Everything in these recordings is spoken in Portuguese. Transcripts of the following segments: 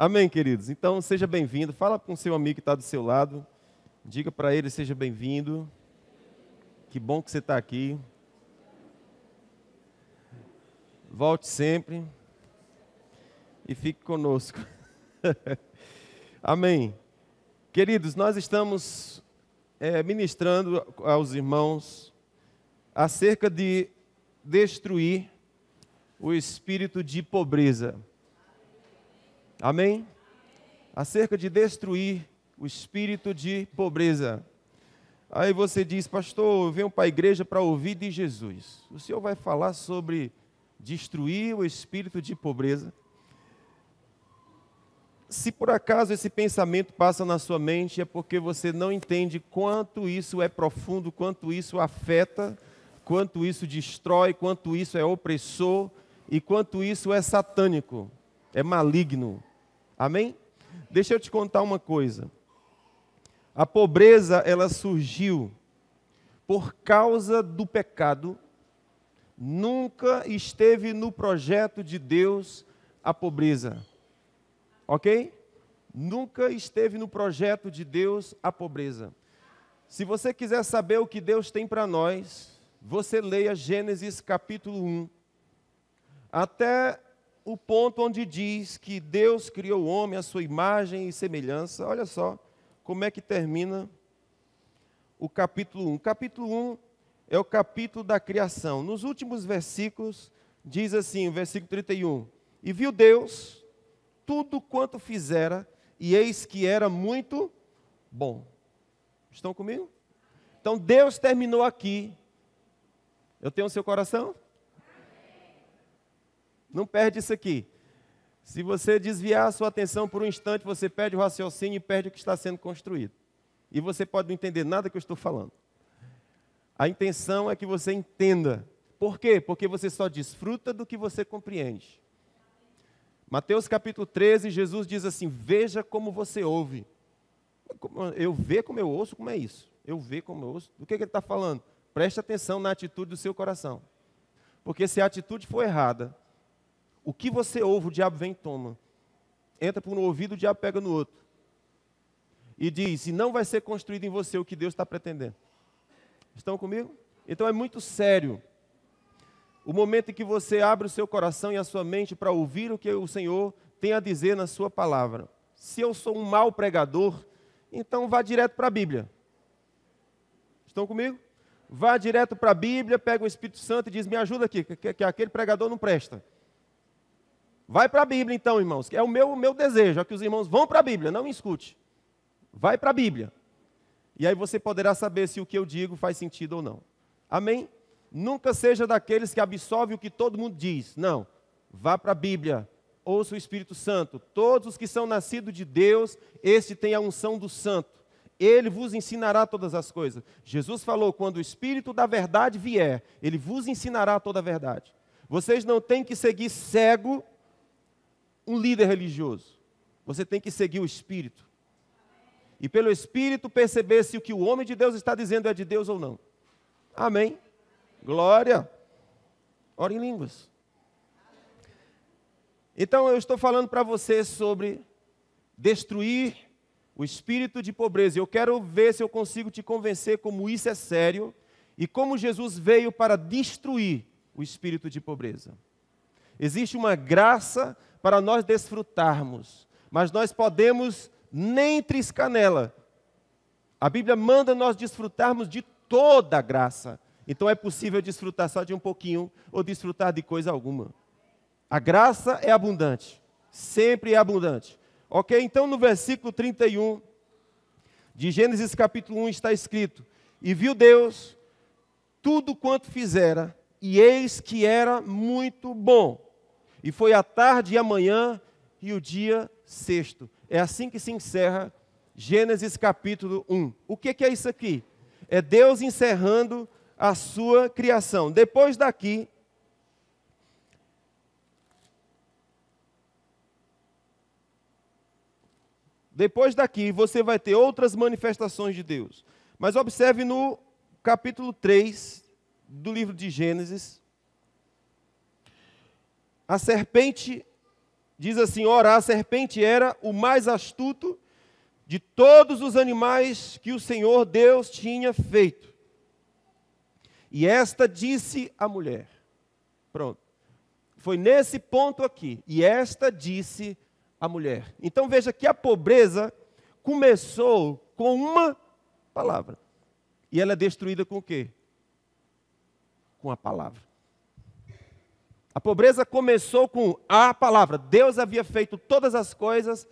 Amém, queridos? Então, seja bem-vindo. Fala com o seu amigo que está do seu lado. Diga para ele, seja bem-vindo. Que bom que você está aqui. Volte sempre e fique conosco. Amém. Queridos, nós estamos ministrando aos irmãos acerca de destruir o espírito de pobreza. Amém? Acerca de destruir o espírito de pobreza. Aí você diz, pastor, eu venho para a igreja para ouvir de Jesus. O senhor vai falar sobre destruir o espírito de pobreza? Se por acaso esse pensamento passa na sua mente, é porque você não entende quanto isso é profundo, quanto isso afeta, quanto isso destrói, quanto isso é opressor e quanto isso é satânico, é maligno. Amém? Deixa eu te contar uma coisa. A pobreza, ela surgiu por causa do pecado. Nunca esteve no projeto de Deus a pobreza. Ok? Nunca esteve no projeto de Deus a pobreza. Se você quiser saber o que Deus tem para nós, você leia Gênesis capítulo 1, até o ponto onde diz que Deus criou o homem à sua imagem e semelhança. Olha só como é que termina o capítulo 1. O capítulo 1 é o capítulo da criação. Nos últimos versículos, diz assim, o versículo 31. E viu Deus tudo quanto fizera, e eis que era muito bom. Estão comigo? Então Deus terminou aqui. Eu tenho o seu coração? Não perde isso aqui. Se você desviar a sua atenção por um instante, você perde o raciocínio e perde o que está sendo construído. E você pode não entender nada que eu estou falando. A intenção é que você entenda. Por quê? Porque você só desfruta do que você compreende. Mateus capítulo 13, Jesus diz assim, veja como você ouve. Eu ver como eu ouço, como é isso? Eu ver como eu ouço. Do que ele está falando? Preste atenção na atitude do seu coração. Porque se a atitude for errada, o que você ouve, o diabo vem e toma. Entra por um ouvido, o diabo pega no outro. E diz, e não vai ser construído em você o que Deus está pretendendo. Estão comigo? Então é muito sério. O momento em que você abre o seu coração e a sua mente para ouvir o que o Senhor tem a dizer na sua palavra. Se eu sou um mau pregador, então vá direto para a Bíblia. Estão comigo? Vá direto para a Bíblia, pega o Espírito Santo e diz, me ajuda aqui, que aquele pregador não presta. Vai para a Bíblia então, irmãos, que é o meu desejo, é que os irmãos vão para a Bíblia, não me escute. Vai para a Bíblia. E aí você poderá saber se o que eu digo faz sentido ou não. Amém? Nunca seja daqueles que absorvem o que todo mundo diz. Não. Vá para a Bíblia. Ouça o Espírito Santo. Todos os que são nascidos de Deus, este tem a unção do Santo. Ele vos ensinará todas as coisas. Jesus falou, quando o Espírito da verdade vier, ele vos ensinará toda a verdade. Vocês não têm que seguir cego um líder religioso. Você tem que seguir o Espírito. E pelo Espírito perceber se o que o homem de Deus está dizendo é de Deus ou não. Amém? Glória. Ora em línguas. Então eu estou falando para você sobre destruir o espírito de pobreza. Eu quero ver se eu consigo te convencer como isso é sério e como Jesus veio para destruir o espírito de pobreza. Existe uma graça para nós desfrutarmos, mas nós podemos nem triscar nela. A Bíblia manda nós desfrutarmos de toda a graça. Então é possível desfrutar só de um pouquinho ou desfrutar de coisa alguma. A graça é abundante, sempre é abundante. Ok? Então no versículo 31 de Gênesis capítulo 1 está escrito, e viu Deus tudo quanto fizera, e eis que era muito bom. E foi a tarde e a manhã e o dia sexto. É assim que se encerra Gênesis capítulo 1. O que é isso aqui? É Deus encerrando a sua criação. Depois daqui, você vai ter outras manifestações de Deus. Mas observe no capítulo 3 do livro de Gênesis, a serpente diz assim: ora, a serpente era o mais astuto de todos os animais que o Senhor Deus tinha feito. E esta disse à mulher. Pronto. Foi nesse ponto aqui. E esta disse à mulher. Então veja que a pobreza começou com uma palavra. E ela é destruída com o quê? Com a palavra. A pobreza começou com a palavra. Deus havia feito todas as coisas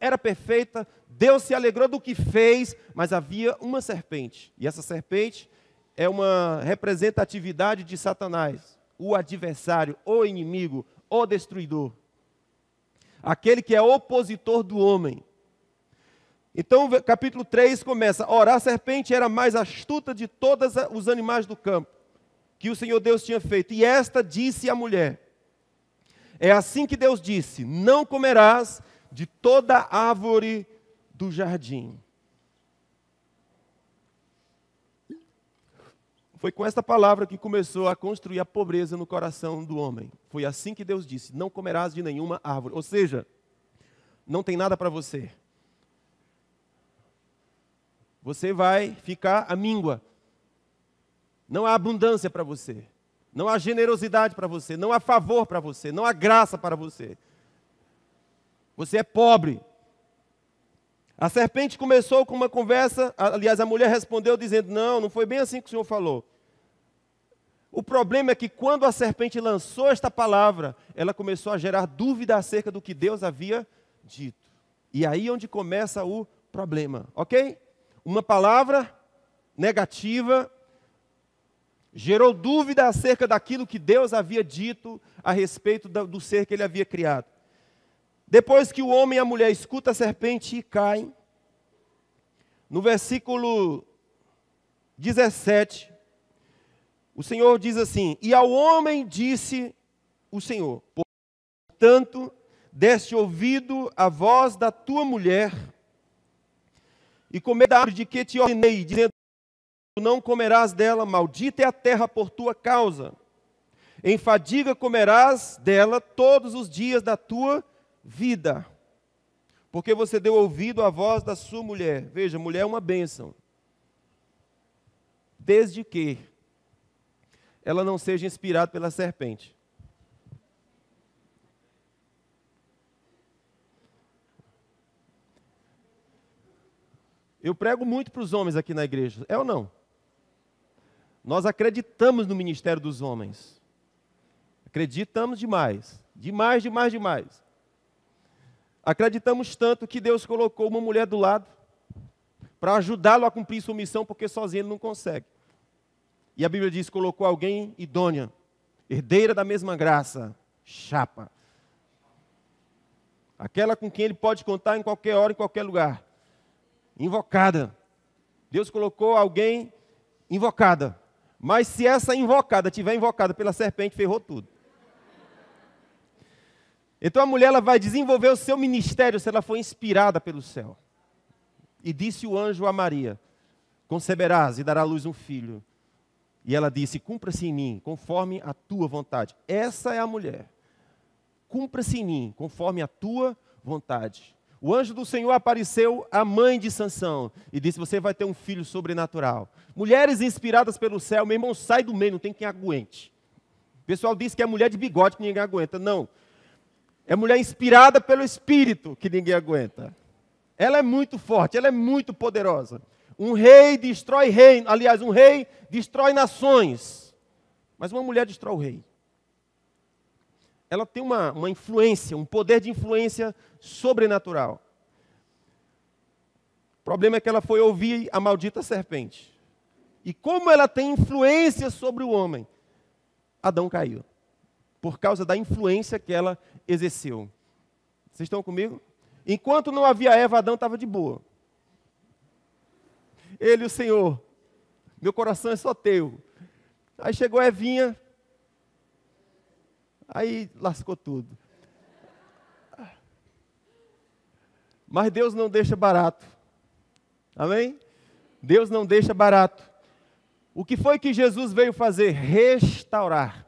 eram perfeitas, Deus se alegrou do que fez, mas havia uma serpente. E essa serpente é uma representatividade de Satanás, o adversário, o inimigo, o destruidor. Aquele que é opositor do homem. Então, capítulo 3 começa: ora, a serpente era a mais astuta de todos os animais do campo que o Senhor Deus tinha feito. E esta disse à mulher: é assim que Deus disse: não comerás de toda árvore do jardim. Foi com esta palavra que começou a construir a pobreza no coração do homem. Foi assim que Deus disse: não comerás de nenhuma árvore. Ou seja, não tem nada para você. Você vai ficar à míngua. Não há abundância para você. Não há generosidade para você. Não há favor para você. Não há graça para você. Você é pobre. A serpente começou com uma conversa. Aliás, a mulher respondeu dizendo: não foi bem assim que o Senhor falou. O problema é que quando a serpente lançou esta palavra, ela começou a gerar dúvida acerca do que Deus havia dito. E aí é onde começa o problema, ok? Uma palavra negativa gerou dúvida acerca daquilo que Deus havia dito a respeito do ser que ele havia criado. Depois que o homem e a mulher escutam a serpente e caem, no versículo 17, o Senhor diz assim: e ao homem disse o Senhor: portanto, deste ouvido à voz da tua mulher, e comer da árvore de que te ordenei, dizendo: não comerás dela, maldita é a terra por tua causa. Em fadiga comerás dela todos os dias da tua vida, porque você deu ouvido à voz da sua mulher. Veja, mulher é uma bênção, desde que ela não seja inspirada pela serpente. Eu prego muito para os homens aqui na igreja, é ou não? Nós acreditamos no ministério dos homens. Acreditamos demais. Demais. Acreditamos tanto que Deus colocou uma mulher do lado para ajudá-lo a cumprir sua missão, porque sozinho ele não consegue. E a Bíblia diz: colocou alguém idônea, herdeira da mesma graça, chapa. Aquela com quem ele pode contar em qualquer hora, em qualquer lugar. Invocada. Deus colocou alguém invocada. Mas se essa invocada tiver invocada pela serpente, ferrou tudo. Então a mulher ela vai desenvolver o seu ministério se ela for inspirada pelo céu. E disse o anjo a Maria: conceberás e dará à luz um filho. E ela disse: cumpra-se em mim, conforme a tua vontade. Essa é a mulher. Cumpra-se em mim, conforme a tua vontade. O anjo do Senhor apareceu à mãe de Sansão e disse: você vai ter um filho sobrenatural. Mulheres inspiradas pelo céu, meu irmão, sai do meio, não tem quem aguente. O pessoal diz que é mulher de bigode que ninguém aguenta. Não. É mulher inspirada pelo Espírito que ninguém aguenta. Ela é muito forte, ela é muito poderosa. Um rei destrói reino. Aliás, um rei destrói nações. Mas uma mulher destrói o rei. Ela tem uma influência, um poder de influência sobrenatural. O problema é que ela foi ouvir a maldita serpente. E como ela tem influência sobre o homem, Adão caiu. Por causa da influência que ela exerceu. Vocês estão comigo? Enquanto não havia Eva, Adão estava de boa. Ele e o Senhor: meu coração é só teu. Aí chegou a Evinha, aí lascou tudo. Mas Deus não deixa barato. Amém? Deus não deixa barato. O que foi que Jesus veio fazer? Restaurar.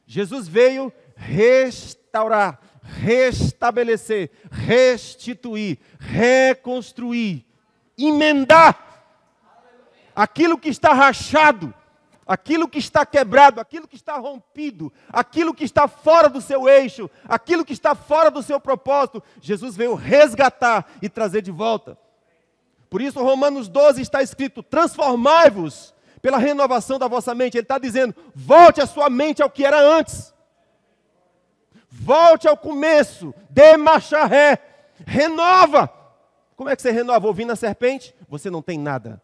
Jesus veio restaurar, restabelecer, restituir, reconstruir, emendar aquilo que está rachado, aquilo que está quebrado, aquilo que está rompido, aquilo que está fora do seu eixo, aquilo que está fora do seu propósito. Jesus veio resgatar e trazer de volta. Por isso, Romanos 12 está escrito: transformai-vos pela renovação da vossa mente. Ele está dizendo: volte a sua mente ao que era antes. Volte ao começo, dê marcha ré, renova. Como é que você renova? Ouvindo a serpente? Você não tem nada.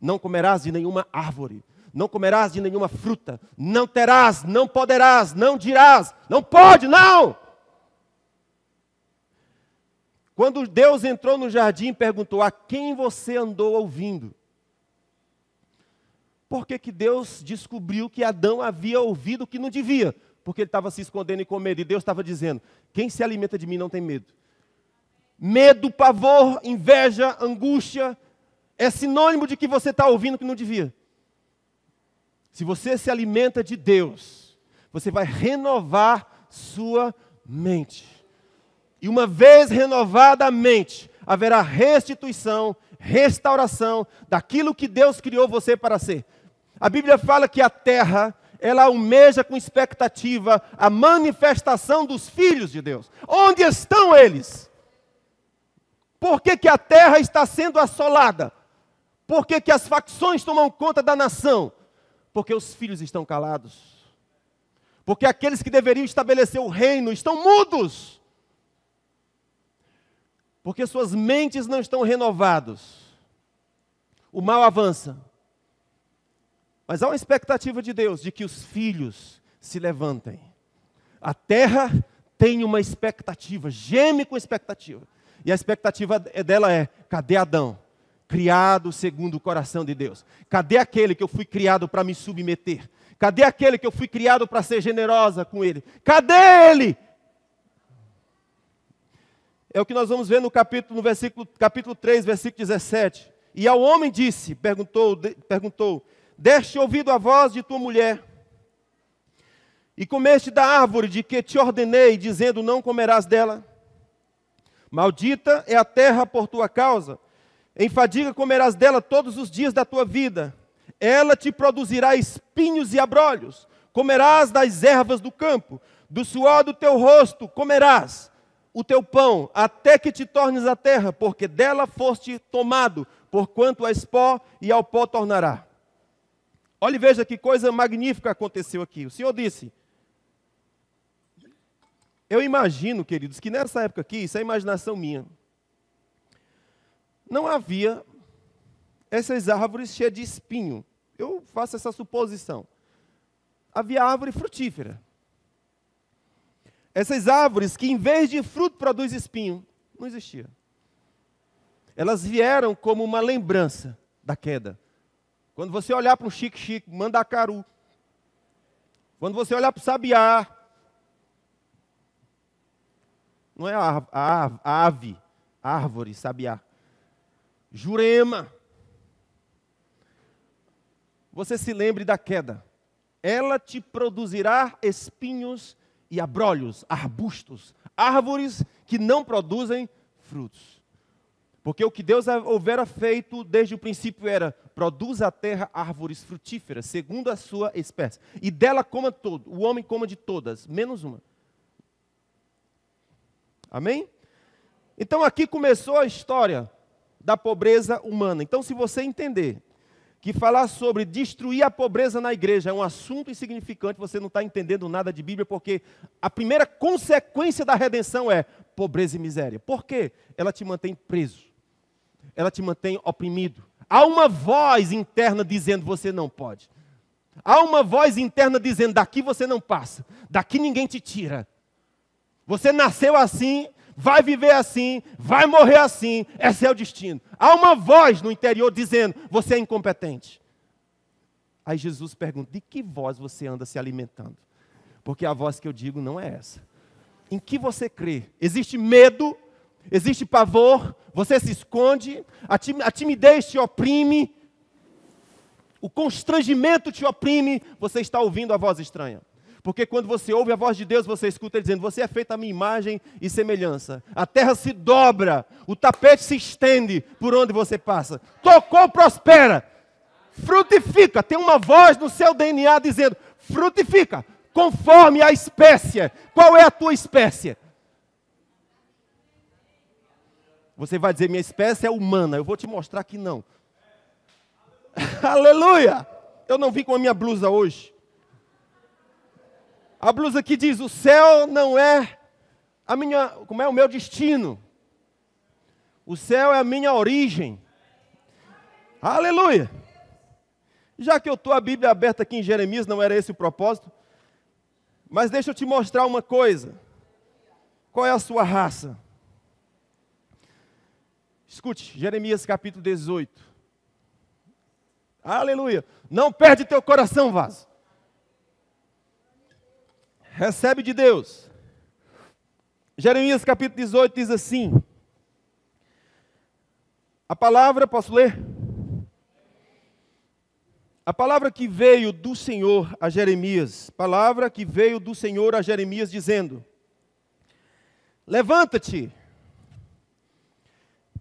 Não comerás de nenhuma árvore, não comerás de nenhuma fruta, não terás, não poderás, não dirás, não pode, não. Quando Deus entrou no jardim, perguntou: a quem você andou ouvindo? Por que Deus descobriu que Adão havia ouvido o que não devia? Porque ele estava se escondendo e com medo. E Deus estava dizendo: quem se alimenta de mim não tem medo. Medo, pavor, inveja, angústia, é sinônimo de que você está ouvindo o que não devia. Se você se alimenta de Deus, você vai renovar sua mente. E uma vez renovada a mente, haverá restituição, restauração daquilo que Deus criou você para ser. A Bíblia fala que a terra, ela almeja com expectativa a manifestação dos filhos de Deus. Onde estão eles? Por que a terra está sendo assolada? Por que as facções tomam conta da nação? Porque os filhos estão calados. Porque aqueles que deveriam estabelecer o reino estão mudos. Porque suas mentes não estão renovadas. O mal avança. Mas há uma expectativa de Deus de que os filhos se levantem. A terra tem uma expectativa, geme com expectativa. E a expectativa dela é: cadê Adão? Criado segundo o coração de Deus. Cadê aquele que eu fui criado para me submeter? Cadê aquele que eu fui criado para ser generosa com ele? Cadê ele? É o que nós vamos ver no capítulo 3, versículo 17. E ao homem disse, perguntou: deste ouvido a voz de tua mulher, e comeste da árvore de que te ordenei, dizendo: não comerás dela? Maldita é a terra por tua causa, em fadiga comerás dela todos os dias da tua vida. Ela te produzirá espinhos e abrolhos. Comerás das ervas do campo, do suor do teu rosto comerás o teu pão, até que te tornes a terra, porque dela foste tomado, porquanto és pó e ao pó tornará. Olha e veja que coisa magnífica aconteceu aqui. O Senhor disse: eu imagino, queridos, que nessa época aqui, isso é imaginação minha, não havia essas árvores cheias de espinho. Eu faço essa suposição. Havia árvore frutífera. Essas árvores que, em vez de fruto, produzem espinho, não existia. Elas vieram como uma lembrança da queda. Quando você olhar para um xique-xique, mandacaru, quando você olhar para o sabiá, não é a ave, árvore, sabiá, Jurema, você se lembre da queda. Ela te produzirá espinhos e abrolhos, arbustos, árvores que não produzem frutos. Porque o que Deus houvera feito desde o princípio era: produza a terra árvores frutíferas, segundo a sua espécie. E dela coma todo, o homem coma de todas, menos uma. Amém? Então aqui começou a história da pobreza humana. Então, se você entender que falar sobre destruir a pobreza na igreja é um assunto insignificante, você não está entendendo nada de Bíblia, porque a primeira consequência da redenção é pobreza e miséria. Por quê? Ela te mantém preso. Ela te mantém oprimido. Há uma voz interna dizendo: você não pode. Há uma voz interna dizendo: daqui você não passa. Daqui ninguém te tira. Você nasceu assim, vai viver assim, vai morrer assim, esse é o destino. Há uma voz no interior dizendo: você é incompetente. Aí Jesus pergunta: de que voz você anda se alimentando? Porque a voz que eu digo não é essa. Em que você crê? Existe medo, existe pavor, você se esconde, a timidez te oprime, o constrangimento te oprime, você está ouvindo a voz estranha. Porque quando você ouve a voz de Deus, você escuta Ele dizendo, você é feito à minha imagem e semelhança. A terra se dobra, o tapete se estende por onde você passa. Tocou, prospera. Frutifica. Tem uma voz no seu DNA dizendo, frutifica, conforme a espécie. Qual é a tua espécie? Você vai dizer, minha espécie é humana. Eu vou te mostrar que não. Aleluia! Eu não vim com a minha blusa hoje. A blusa que diz, o céu não é como é o meu destino. O céu é a minha origem. Aleluia! Já que eu estou a Bíblia aberta aqui em Jeremias, não era esse o propósito. Mas deixa eu te mostrar uma coisa. Qual é a sua raça? Escute, Jeremias capítulo 18. Aleluia! Não perde teu coração, vaso. Recebe de Deus. Jeremias capítulo 18 diz assim. A palavra, posso ler? A palavra que veio do Senhor a Jeremias. Palavra que veio do Senhor a Jeremias dizendo. Levanta-te.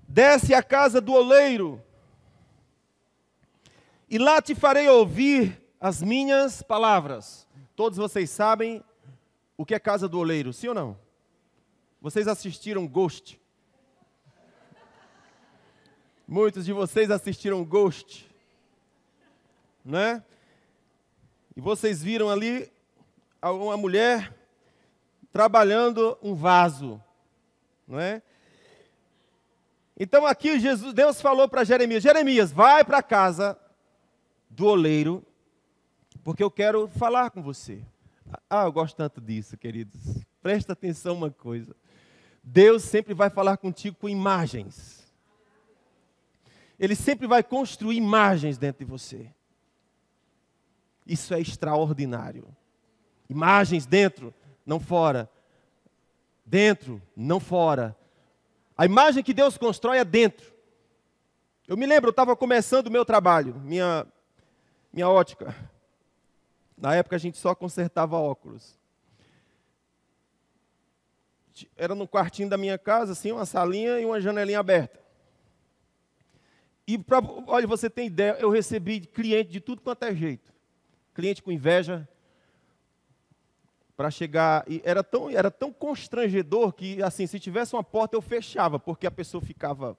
Desce à casa do oleiro. E lá te farei ouvir as minhas palavras. Todos vocês sabem o que é casa do oleiro, sim ou não? Vocês assistiram Ghost? Muitos de vocês assistiram Ghost, né? E vocês viram ali uma mulher trabalhando um vaso, não é? Então aqui Deus falou para Jeremias, Jeremias, vai para a casa do oleiro, porque eu quero falar com você. Eu gosto tanto disso, queridos. Presta atenção uma coisa. Deus sempre vai falar contigo com imagens. Ele sempre vai construir imagens dentro de você. Isso é extraordinário. Imagens dentro, não fora. Dentro, não fora. A imagem que Deus constrói é dentro. Eu me lembro, eu estava começando o meu trabalho, minha ótica. Na época a gente só consertava óculos. Era no quartinho da minha casa, assim, uma salinha e uma janelinha aberta. E, olha, você tem ideia, eu recebi cliente de tudo quanto é jeito. Cliente com inveja. Para chegar, e era tão constrangedor que, assim, se tivesse uma porta eu fechava, porque a pessoa ficava,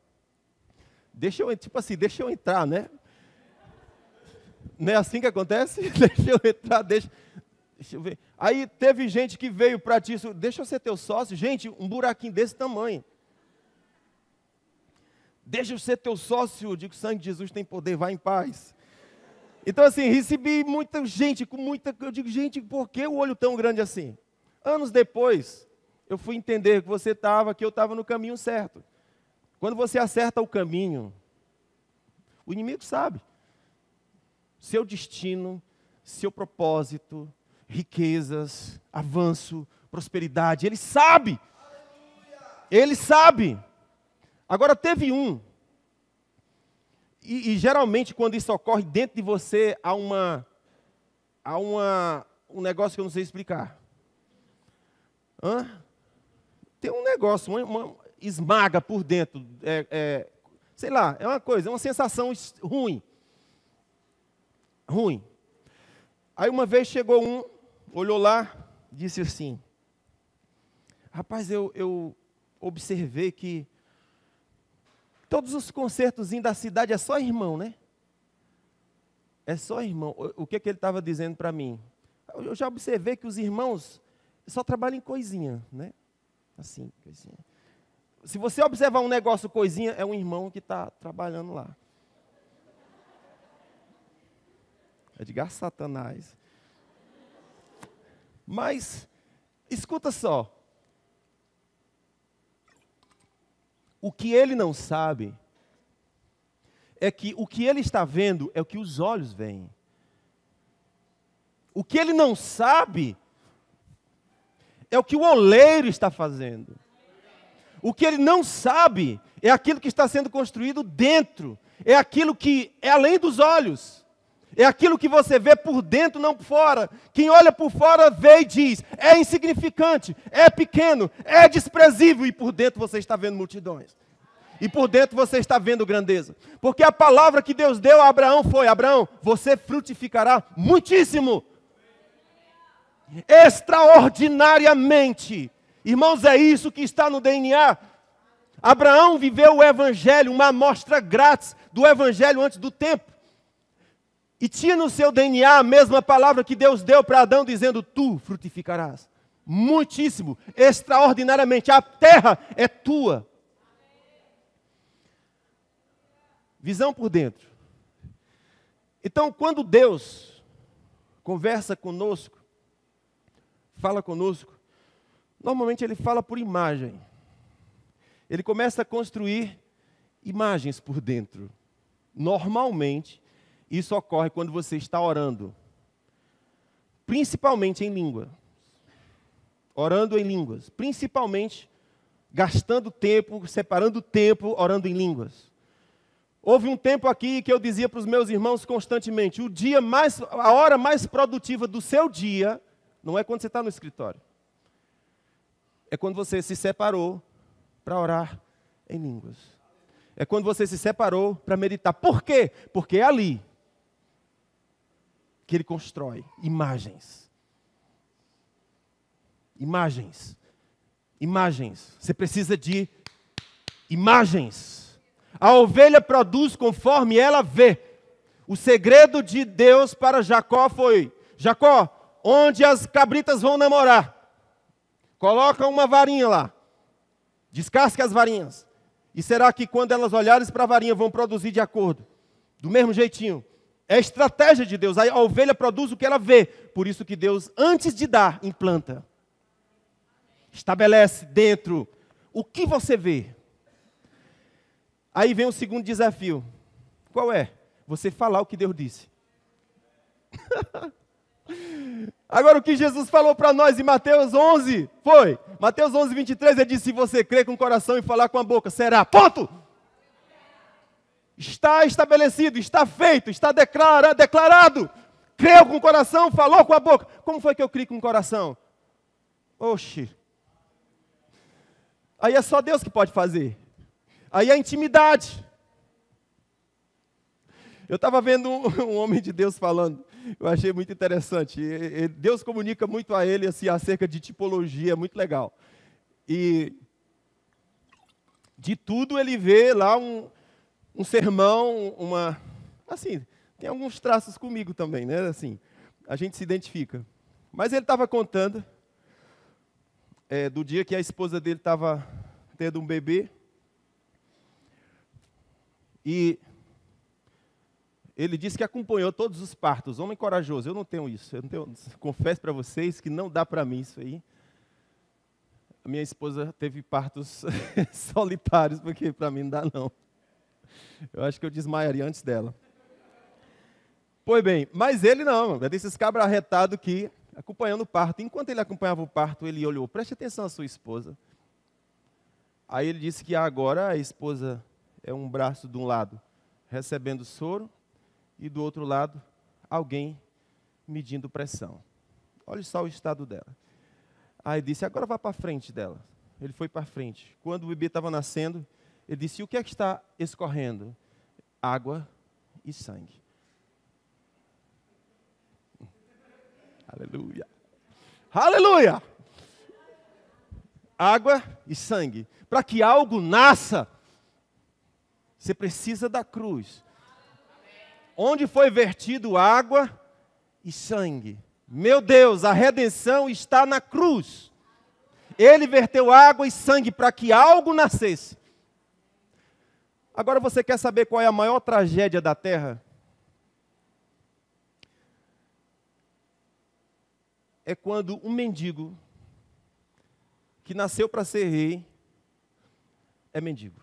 deixa eu entrar, né? Não é assim que acontece? Deixa eu entrar, deixa eu ver. Aí teve gente que veio para ti, deixa eu ser teu sócio. Gente, um buraquinho desse tamanho. Deixa eu ser teu sócio, eu digo, o sangue de Jesus tem poder, vai em paz. Então assim, recebi muita gente, eu digo, gente, por que o olho tão grande assim? Anos depois, eu fui entender que eu estava no caminho certo. Quando você acerta o caminho, o inimigo sabe. Seu destino, seu propósito, riquezas, avanço, prosperidade, ele sabe. Ele sabe. Agora teve um. E geralmente quando isso ocorre dentro de você, há um negócio que eu não sei explicar. Tem um negócio, uma esmaga por dentro. Sei lá, é uma coisa, é uma sensação ruim. Ruim. Aí uma vez chegou um, olhou lá, disse assim, rapaz, eu observei que todos os concertozinhos da cidade é só irmão, né? É só irmão. O que ele estava dizendo para mim? Eu já observei que os irmãos só trabalham em coisinha, né? Assim, coisinha. Se você observar um negócio coisinha, é um irmão que está trabalhando lá. É de Satanás. Mas, escuta só. O que ele não sabe é que o que ele está vendo é o que os olhos veem. O que ele não sabe é o que o oleiro está fazendo. O que ele não sabe é aquilo que está sendo construído dentro. É aquilo que é além dos olhos. É aquilo que você vê por dentro, não por fora. Quem olha por fora vê e diz, é insignificante, é pequeno, é desprezível. E por dentro você está vendo multidões. E por dentro você está vendo grandeza. Porque a palavra que Deus deu a Abraão foi, Abraão, você frutificará muitíssimo. Extraordinariamente. Irmãos, é isso que está no DNA. Abraão viveu o Evangelho, uma amostra grátis do Evangelho antes do tempo. E tinha no seu DNA a mesma palavra que Deus deu para Adão, dizendo, tu frutificarás. Muitíssimo, extraordinariamente. A terra é tua. Visão por dentro. Então, quando Deus conversa conosco, fala conosco, normalmente Ele fala por imagem. Ele começa a construir imagens por dentro. Normalmente, isso ocorre quando você está orando. Principalmente em língua. Orando em línguas. Principalmente, gastando tempo, separando tempo, orando em línguas. Houve um tempo aqui que eu dizia para os meus irmãos constantemente, a hora mais produtiva do seu dia, não é quando você está no escritório. É quando você se separou para orar em línguas. É quando você se separou para meditar. Por quê? Porque é ali que ele constrói imagens. Imagens. Imagens. Você precisa de imagens. A ovelha produz conforme ela vê. O segredo de Deus para Jacó foi, Jacó, onde as cabritas vão namorar, coloca uma varinha lá, descasque as varinhas. E será que quando elas olharem para a varinha vão produzir de acordo? Do mesmo jeitinho. É a estratégia de Deus. A ovelha produz o que ela vê. Por isso que Deus, antes de dar, implanta. Estabelece dentro o que você vê. Aí vem o segundo desafio. Qual é? Você falar o que Deus disse. Agora o que Jesus falou para nós em Mateus 11, foi. Mateus 11, 23, ele disse, se você crer com o coração e falar com a boca, será. Ponto! Está estabelecido, está feito, está declarado. Creu com o coração, falou com a boca. Como foi que eu criei com o coração? Oxi. Aí é só Deus que pode fazer. Aí é intimidade. Eu estava vendo um homem de Deus falando, eu achei muito interessante. Deus comunica muito a ele assim, acerca de tipologia, muito legal. E de tudo ele vê lá um sermão, assim, tem alguns traços comigo também, né? Assim, a gente se identifica. Mas ele estava contando do dia que a esposa dele estava tendo um bebê. E ele disse que acompanhou todos os partos. Homem corajoso, eu não tenho isso. Confesso para vocês que não dá para mim isso aí. A minha esposa teve partos solitários, porque para mim não dá não. Eu acho que eu desmaiaria antes dela. Pois bem, mas ele não. É desses cabra arretado que, acompanhando o parto. Enquanto ele acompanhava o parto, ele olhou, preste atenção à sua esposa. Aí ele disse que agora a esposa é um braço de um lado recebendo soro e do outro lado alguém medindo pressão. Olha só o estado dela. Aí disse, agora vá para frente dela. Ele foi para frente. Quando o bebê estava nascendo, ele disse, o que é que está escorrendo? Água e sangue. Aleluia. Aleluia! Água e sangue. Para que algo nasça, você precisa da cruz. Onde foi vertido água e sangue. Meu Deus, a redenção está na cruz. Ele verteu água e sangue para que algo nascesse. Agora você quer saber qual é a maior tragédia da terra? É quando um mendigo que nasceu para ser rei é mendigo.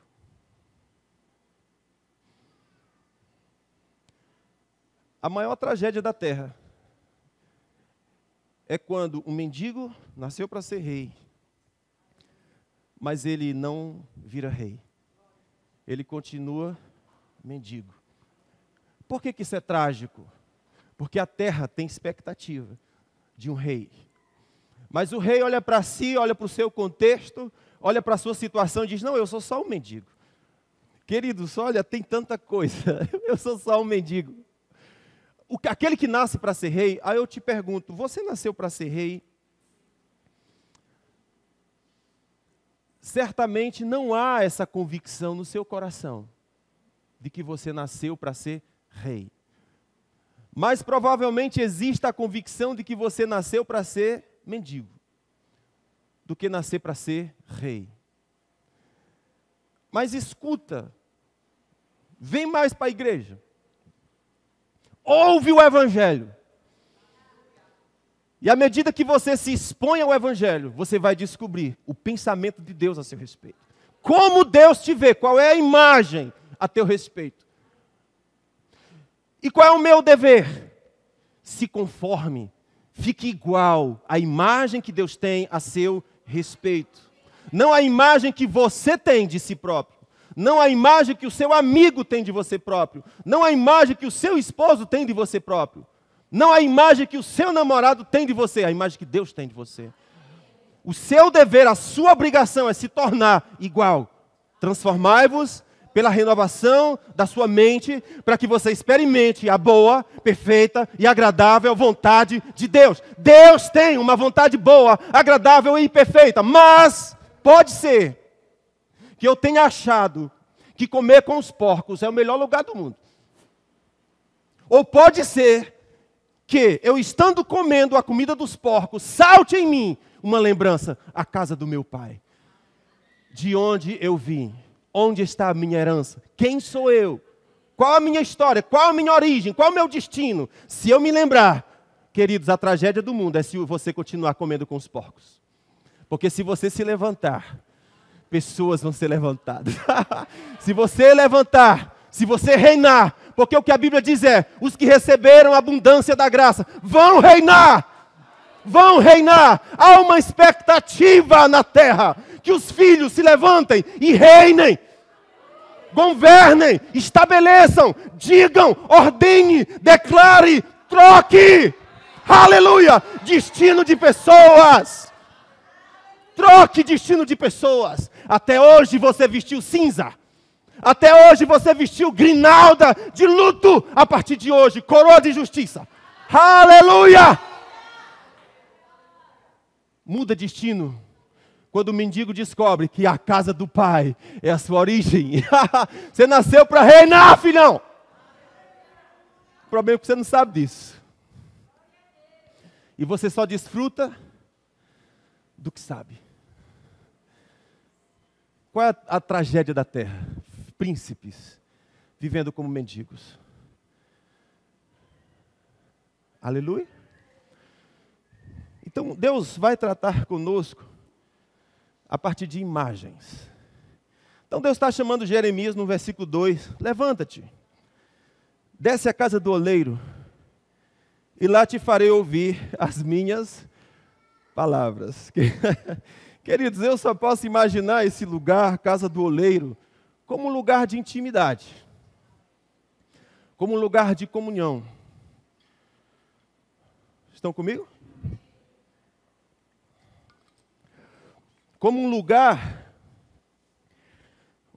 A maior tragédia da terra é quando um mendigo nasceu para ser rei, mas ele não vira rei. Ele continua mendigo. Por que isso é trágico? Porque a terra tem expectativa de um rei. Mas o rei olha para si, olha para o seu contexto, olha para a sua situação e diz, não, eu sou só um mendigo. Queridos, olha, tem tanta coisa, eu sou só um mendigo. Aquele que nasce para ser rei, aí eu te pergunto, você nasceu para ser rei? Certamente não há essa convicção no seu coração de que você nasceu para ser rei. Mas provavelmente existe a convicção de que você nasceu para ser mendigo, do que nascer para ser rei. Mas escuta, vem mais para a igreja, ouve o Evangelho. E à medida que você se expõe ao Evangelho, você vai descobrir o pensamento de Deus a seu respeito. Como Deus te vê, qual é a imagem a teu respeito. E qual é o meu dever? Se conforme, fique igual à imagem que Deus tem a seu respeito. Não a imagem que você tem de si próprio. Não a imagem que o seu amigo tem de você próprio. Não a imagem que o seu esposo tem de você próprio. Não a imagem que o seu namorado tem de você, a imagem que Deus tem de você. O seu dever, a sua obrigação é se tornar igual. Transformai-vos pela renovação da sua mente, para que você experimente a boa, perfeita e agradável vontade de Deus. Deus tem uma vontade boa, agradável e perfeita, mas pode ser que eu tenha achado que comer com os porcos é o melhor lugar do mundo. Ou pode ser que eu estando comendo a comida dos porcos, salte em mim uma lembrança, a casa do meu pai. De onde eu vim? Onde está a minha herança? Quem sou eu? Qual a minha história? Qual a minha origem? Qual o meu destino? Se eu me lembrar, queridos, a tragédia do mundo é se você continuar comendo com os porcos. Porque se você se levantar, pessoas vão ser levantadas. Se você levantar, se você reinar, porque o que a Bíblia diz é, os que receberam a abundância da graça, vão reinar. Vão reinar. Há uma expectativa na terra, que os filhos se levantem e reinem. Governem, estabeleçam, digam, ordene, declare, troque. Aleluia! Destino de pessoas. Troque destino de pessoas. Até hoje você vestiu cinza. Até hoje você vestiu grinalda de luto. A partir de hoje, coroa de justiça. Aleluia! Muda destino. Quando o mendigo descobre que a casa do pai é a sua origem. Você nasceu para reinar, filhão. O problema é que você não sabe disso. E você só desfruta do que sabe. Qual é a tragédia da terra? Príncipes vivendo como mendigos. Aleluia. Então, Deus vai tratar conosco a partir de imagens. Então, Deus está chamando Jeremias no versículo 2. Levanta-te, desce à casa do oleiro, e lá te farei ouvir as minhas palavras. Queridos, eu só posso imaginar esse lugar, casa do oleiro, como um lugar de intimidade, como um lugar de comunhão. Estão comigo? Como um lugar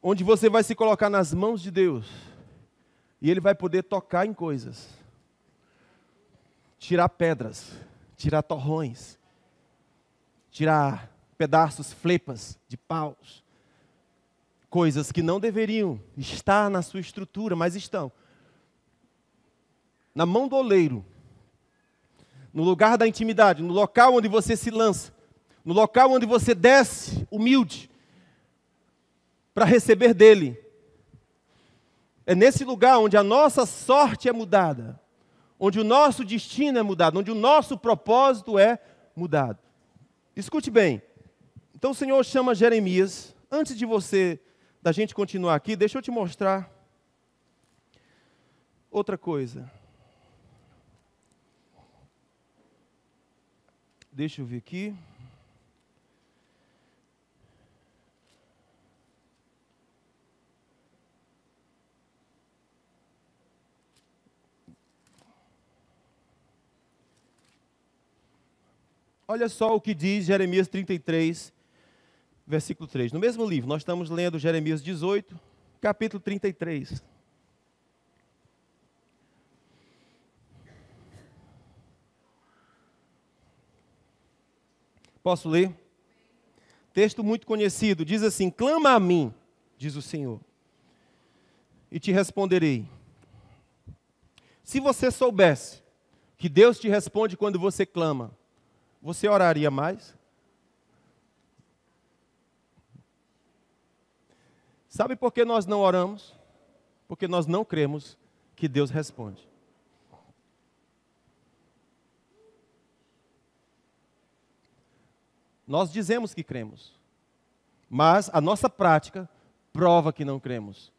onde você vai se colocar nas mãos de Deus e Ele vai poder tocar em coisas, tirar pedras, tirar torrões, tirar pedaços, flepas de paus, coisas que não deveriam estar na sua estrutura, mas estão na mão do oleiro, no lugar da intimidade, no local onde você se lança, no local onde você desce humilde para receber dele. É nesse lugar onde a nossa sorte é mudada, onde o nosso destino é mudado, onde o nosso propósito é mudado. Escute bem. Então o Senhor chama Jeremias. Antes da gente continuar aqui, deixa eu te mostrar outra coisa. Deixa eu ver aqui. Olha só o que diz Jeremias 33, versículo 3. No mesmo livro, nós estamos lendo Jeremias 18, capítulo 33. Posso ler? Texto muito conhecido, diz assim: clama a mim, diz o Senhor, e te responderei. Se você soubesse que Deus te responde quando você clama, você oraria mais? Sabe por que nós não oramos? Porque nós não cremos que Deus responde. Nós dizemos que cremos, mas a nossa prática prova que não cremos.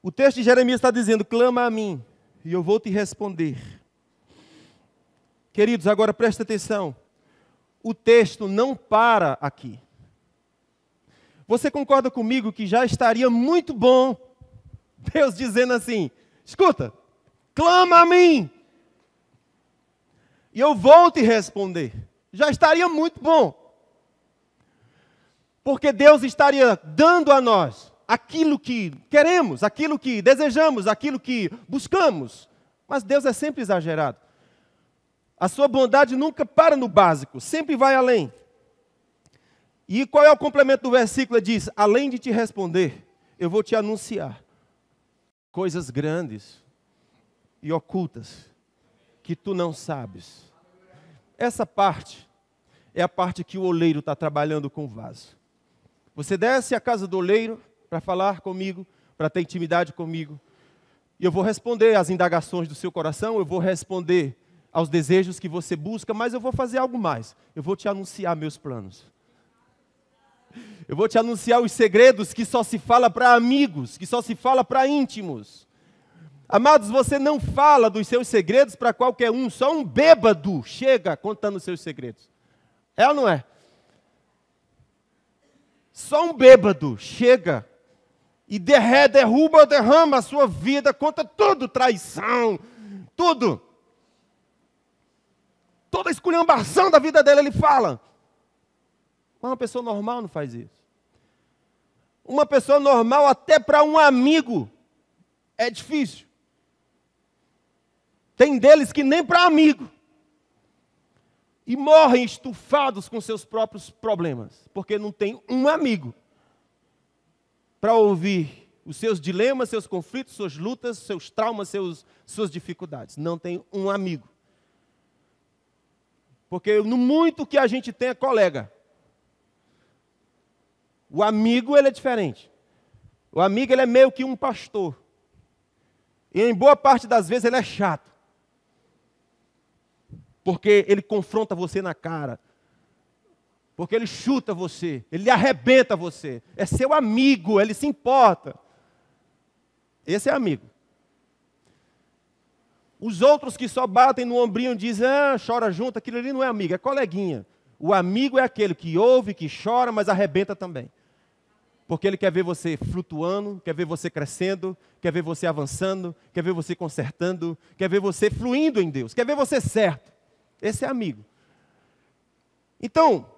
O texto de Jeremias está dizendo: clama a mim, e eu vou te responder. Queridos, agora presta atenção. O texto não para aqui. Você concorda comigo que já estaria muito bom Deus dizendo assim: escuta, clama a mim, e eu vou te responder. Já estaria muito bom. Porque Deus estaria dando a nós aquilo que queremos, aquilo que desejamos, aquilo que buscamos. Mas Deus é sempre exagerado. A sua bondade nunca para no básico, sempre vai além. E qual é o complemento do versículo? Ele diz: além de te responder, eu vou te anunciar coisas grandes e ocultas que tu não sabes. Essa parte é a parte que o oleiro está trabalhando com o vaso. Você desce à casa do oleiro para falar comigo, para ter intimidade comigo. E eu vou responder às indagações do seu coração, eu vou responder aos desejos que você busca, mas eu vou fazer algo mais. Eu vou te anunciar meus planos. Eu vou te anunciar os segredos que só se fala para amigos, que só se fala para íntimos. Amados, você não fala dos seus segredos para qualquer um, só um bêbado chega contando os seus segredos. É ou não é? Só um bêbado chega e derrama a sua vida, conta tudo, traição, tudo. Toda a esculhambação da vida dele ele fala. Mas uma pessoa normal não faz isso. Uma pessoa normal, até para um amigo, é difícil. Tem deles que nem para amigo. E morrem estufados com seus próprios problemas, porque não tem um amigo para ouvir os seus dilemas, seus conflitos, suas lutas, seus traumas, suas dificuldades. Não tem um amigo. Porque no muito que a gente tem é colega. O amigo, ele é diferente. O amigo, ele é meio que um pastor. E em boa parte das vezes ele é chato. Porque ele confronta você na cara. Porque ele chuta você. Ele arrebenta você. É seu amigo, ele se importa. Esse é amigo. Os outros que só batem no ombrinho e dizem, chora junto, aquilo ali não é amigo, é coleguinha. O amigo é aquele que ouve, que chora, mas arrebenta também. Porque ele quer ver você flutuando, quer ver você crescendo, quer ver você avançando, quer ver você consertando, quer ver você fluindo em Deus, quer ver você certo. Esse é amigo. Então,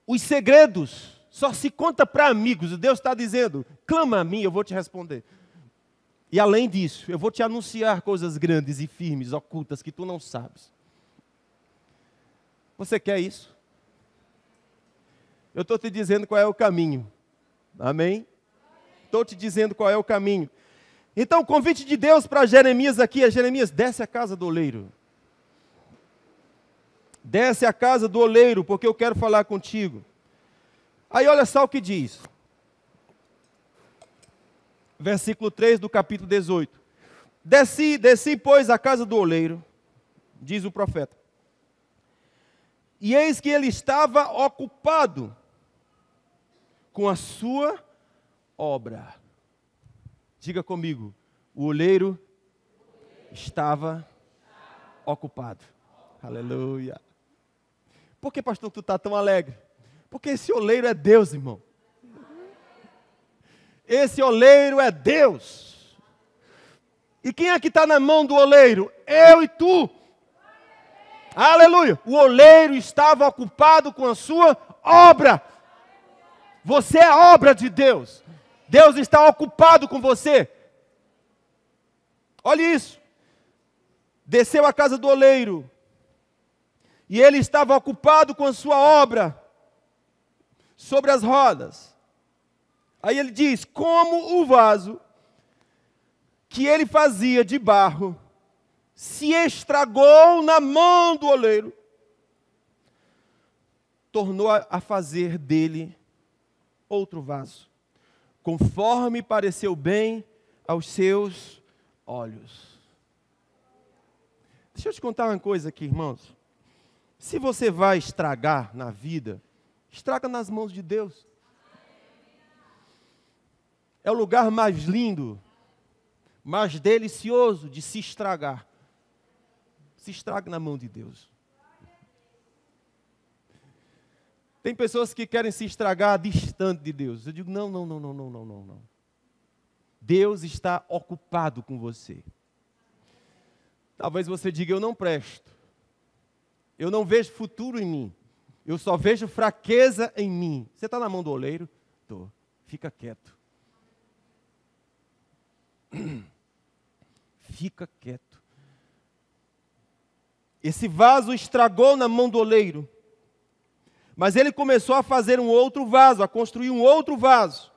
os segredos só se conta para amigos. Deus está dizendo, clama a mim, eu vou te responder. E além disso, eu vou te anunciar coisas grandes e firmes, ocultas, que tu não sabes. Você quer isso? Eu estou te dizendo qual é o caminho. Amém? Estou te dizendo qual é o caminho. Então, o convite de Deus para Jeremias aqui é: Jeremias, desce à casa do oleiro. Desce à casa do oleiro, porque eu quero falar contigo. Aí olha só o que diz. Versículo 3 do capítulo 18. Desci, pois, à casa do oleiro, diz o profeta. E eis que ele estava ocupado com a sua obra. Diga comigo, o oleiro estava ocupado. Aleluia. Por que, pastor, tu está tão alegre? Porque esse oleiro é Deus, irmão. Esse oleiro é Deus. E quem é que está na mão do oleiro? Eu e tu. Aleluia! O oleiro estava ocupado com a sua obra. Você é obra de Deus. Deus está ocupado com você. Olha isso. Desceu à casa do oleiro. E ele estava ocupado com a sua obra sobre as rodas. Aí ele diz, como o vaso que ele fazia de barro se estragou na mão do oleiro, tornou a fazer dele outro vaso, conforme pareceu bem aos seus olhos. Deixa eu te contar uma coisa aqui, irmãos. Se você vai estragar na vida, estraga nas mãos de Deus. É o lugar mais lindo, mais delicioso de se estragar. Se estraga na mão de Deus. Tem pessoas que querem se estragar distante de Deus. Eu digo, não. Deus está ocupado com você. Talvez você diga, eu não presto. Eu não vejo futuro em mim. Eu só vejo fraqueza em mim. Você está na mão do oleiro? Estou. Fica quieto. Fica quieto. Esse vaso estragou na mão do oleiro. Mas ele começou a fazer um outro vaso, a construir um outro vaso,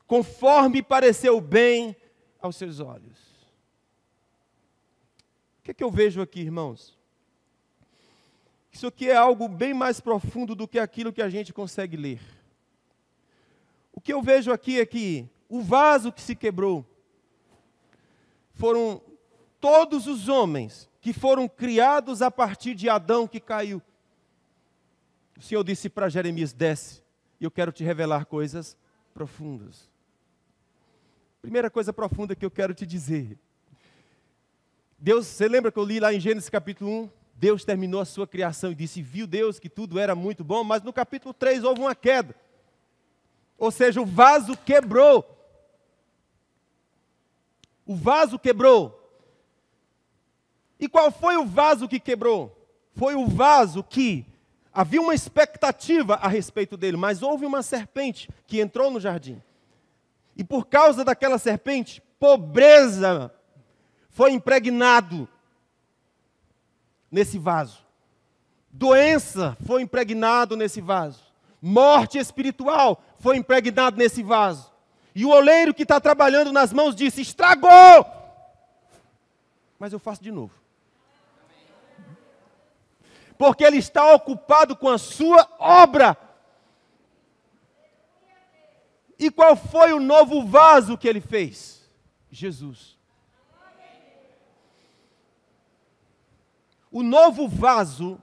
conforme pareceu bem aos seus olhos. O que é que eu vejo aqui, irmãos? Isso aqui é algo bem mais profundo do que aquilo que a gente consegue ler. O que eu vejo aqui é que o vaso que se quebrou foram todos os homens que foram criados a partir de Adão que caiu. O Senhor disse para Jeremias, desce, e eu quero te revelar coisas profundas. Primeira coisa profunda que eu quero te dizer. Deus, você lembra que eu li lá em Gênesis capítulo 1? Deus terminou a sua criação e disse, viu Deus que tudo era muito bom, mas no capítulo 3 houve uma queda. Ou seja, o vaso quebrou. O vaso quebrou. E qual foi o vaso que quebrou? Foi o vaso que havia uma expectativa a respeito dele, mas houve uma serpente que entrou no jardim. E por causa daquela serpente, pobreza foi impregnado nesse vaso. Doença foi impregnado nesse vaso. Morte espiritual foi impregnado nesse vaso. E o oleiro que está trabalhando nas mãos disse, estragou! Mas eu faço de novo. Porque ele está ocupado com a sua obra. E qual foi o novo vaso que ele fez? Jesus. O novo vaso,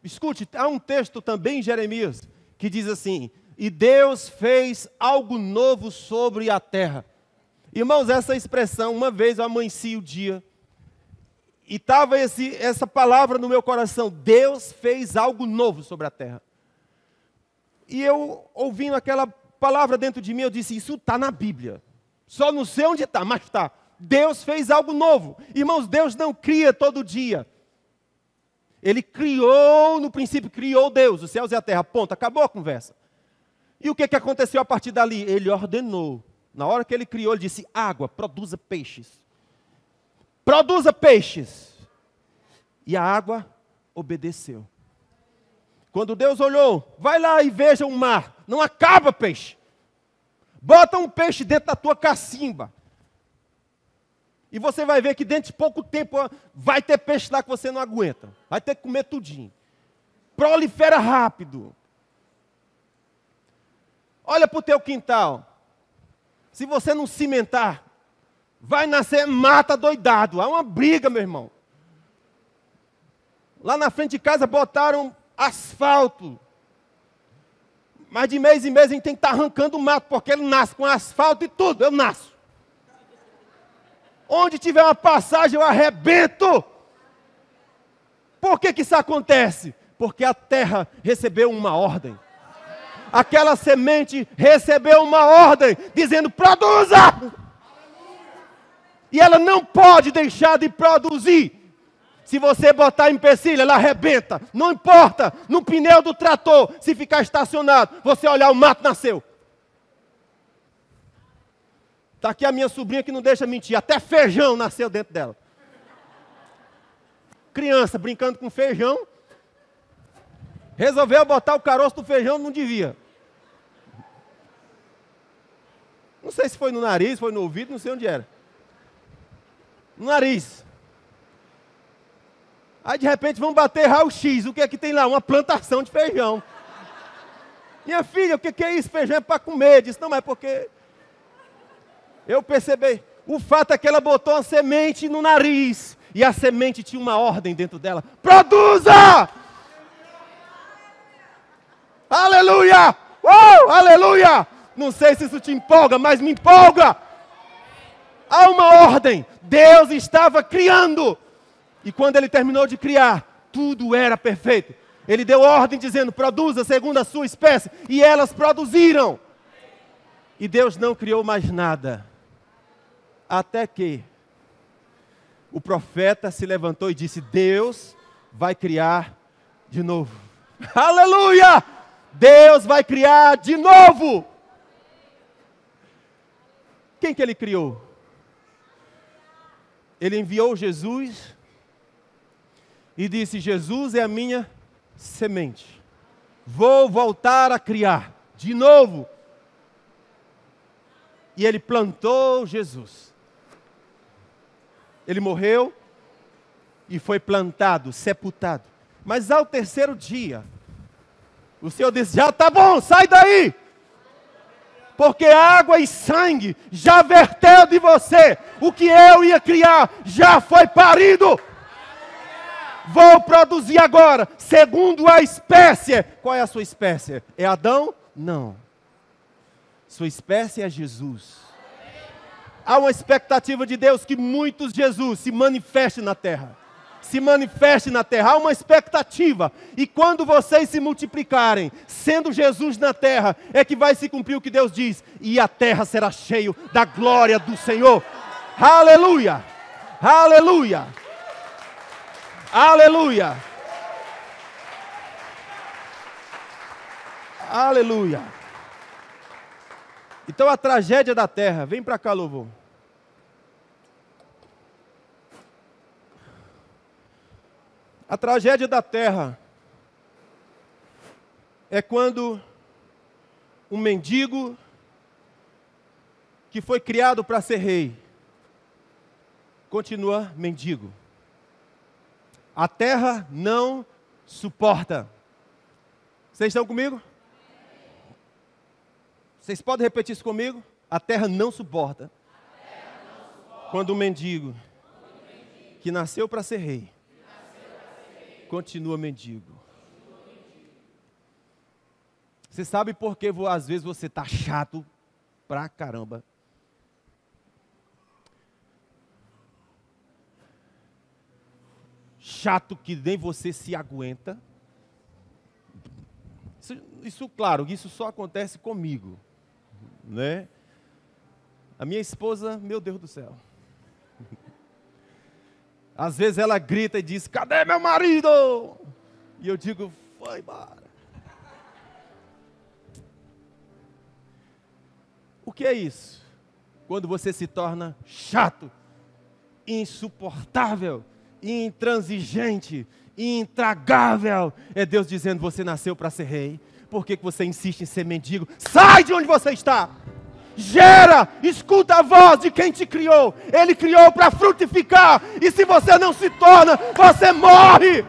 escute, há um texto também em Jeremias, que diz assim, e Deus fez algo novo sobre a terra. Irmãos, essa expressão, uma vez eu amanheci o dia, e estava essa palavra no meu coração, Deus fez algo novo sobre a terra. E eu, ouvindo aquela palavra dentro de mim, eu disse, isso está na Bíblia. Só não sei onde está, mas está. Deus fez algo novo. Irmãos, Deus não cria todo dia. Ele criou, no princípio, criou Deus, os céus e a terra, ponto, acabou a conversa. E o que aconteceu a partir dali? Ele ordenou. Na hora que ele criou, ele disse, água, produza peixes. Produza peixes. E a água obedeceu. Quando Deus olhou, vai lá e veja o mar, não acaba peixe. Bota um peixe dentro da tua cacimba. E você vai ver que dentro de pouco tempo vai ter peixe lá que você não aguenta. Vai ter que comer tudinho. Prolifera rápido. Olha para o teu quintal. Se você não cimentar, vai nascer mata doidado. Há uma briga, meu irmão. Lá na frente de casa botaram asfalto. Mas de mês em mês a gente tem que estar arrancando o mato, porque ele nasce com asfalto e tudo. Eu nasço. Onde tiver uma passagem, eu arrebento. Por que isso acontece? Porque a terra recebeu uma ordem. Aquela semente recebeu uma ordem, dizendo, produza! E ela não pode deixar de produzir. Se você botar empecilho, ela arrebenta. Não importa, no pneu do trator, se ficar estacionado, você olhar, o mato nasceu. Está aqui a minha sobrinha que não deixa mentir. Até feijão nasceu dentro dela. Criança brincando com feijão. Resolveu botar o caroço do feijão, não devia. Não sei se foi no nariz, foi no ouvido, não sei onde era. No nariz. Aí de repente vão bater raio-x. O que é que tem lá? Uma plantação de feijão. Minha filha, o que é isso? Feijão é para comer. Disse, não, mas é porque... Eu percebi. O fato é que ela botou uma semente no nariz. E a semente tinha uma ordem dentro dela. Produza! Aleluia! Aleluia! Não sei se isso te empolga, mas me empolga. Há uma ordem. Deus estava criando. E quando ele terminou de criar, tudo era perfeito. Ele deu ordem dizendo, produza segundo a sua espécie. E elas produziram. E Deus não criou mais nada. Até que o profeta se levantou e disse, Deus vai criar de novo. Aleluia! Deus vai criar de novo. Quem que ele criou? Ele enviou Jesus e disse, Jesus é a minha semente. Vou voltar a criar de novo. E ele plantou Jesus. Ele morreu e foi plantado, sepultado. Mas ao terceiro dia, o Senhor disse, já está bom, sai daí. Porque água e sangue já verteu de você. O que eu ia criar já foi parido. Vou produzir agora, segundo a espécie. Qual é a sua espécie? É Adão? Não. Sua espécie é Jesus. Há uma expectativa de Deus que muitos Jesus se manifestem na terra. Se manifeste na terra. Há uma expectativa. E quando vocês se multiplicarem, sendo Jesus na terra, é que vai se cumprir o que Deus diz. E a terra será cheia da glória do Senhor. Aleluia! Aleluia! Aleluia! Aleluia! Então a tragédia da terra, vem para cá, louvor. A tragédia da terra é quando um mendigo que foi criado para ser rei continua mendigo. A terra não suporta. Vocês estão comigo? Vocês podem repetir isso comigo? A terra não suporta. Quando o mendigo que nasceu para ser rei continua mendigo. Você sabe por que às vezes você está chato pra caramba? Chato que nem você se aguenta. Claro, isso só acontece comigo, né? A minha esposa, meu Deus do céu. Às vezes ela grita e diz, cadê meu marido? E eu digo, foi embora. O que é isso? Quando você se torna chato, insuportável, intransigente, intragável. É Deus dizendo, você nasceu para ser rei. Por que você insiste em ser mendigo? Sai de onde você está! Gera, escuta a voz de quem te criou. Ele criou para frutificar. E se você não se torna, você morre.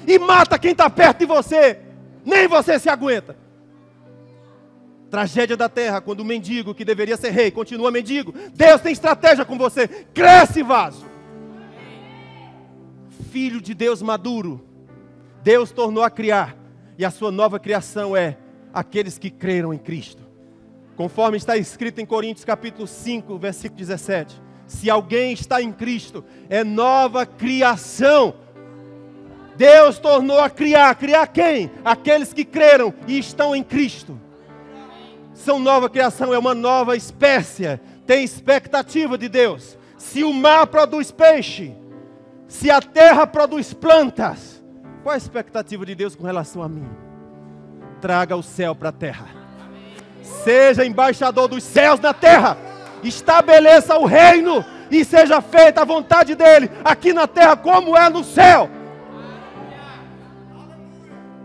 E mata quem está perto de você. Nem você se aguenta. Tragédia da terra, quando o mendigo que deveria ser rei continua mendigo. Deus tem estratégia com você. Cresce, vaso. Filho de Deus maduro. Deus tornou a criar. E a sua nova criação é aqueles que creram em Cristo. Conforme está escrito em Coríntios capítulo 5, versículo 17. Se alguém está em Cristo, é nova criação. Deus tornou a criar. Criar quem? Aqueles que creram e estão em Cristo. São nova criação, é uma nova espécie. Tem expectativa de Deus. Se o mar produz peixe, Se a terra produz plantas, qual a expectativa de Deus com relação a mim? Traga o céu para a terra. Seja embaixador dos céus na terra. Estabeleça o reino e seja feita a vontade dele, aqui na terra como é no céu.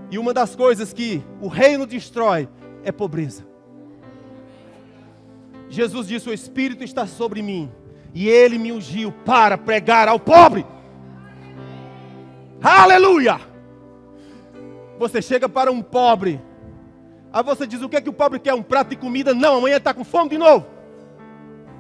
E uma das coisas que o reino destrói é pobreza. Jesus disse: o Espírito está sobre mim e Ele me ungiu para pregar ao pobre. Aleluia! Você chega para um pobre, aí você diz: o que é que o pobre quer? Um prato de comida? Não, amanhã está com fome de novo.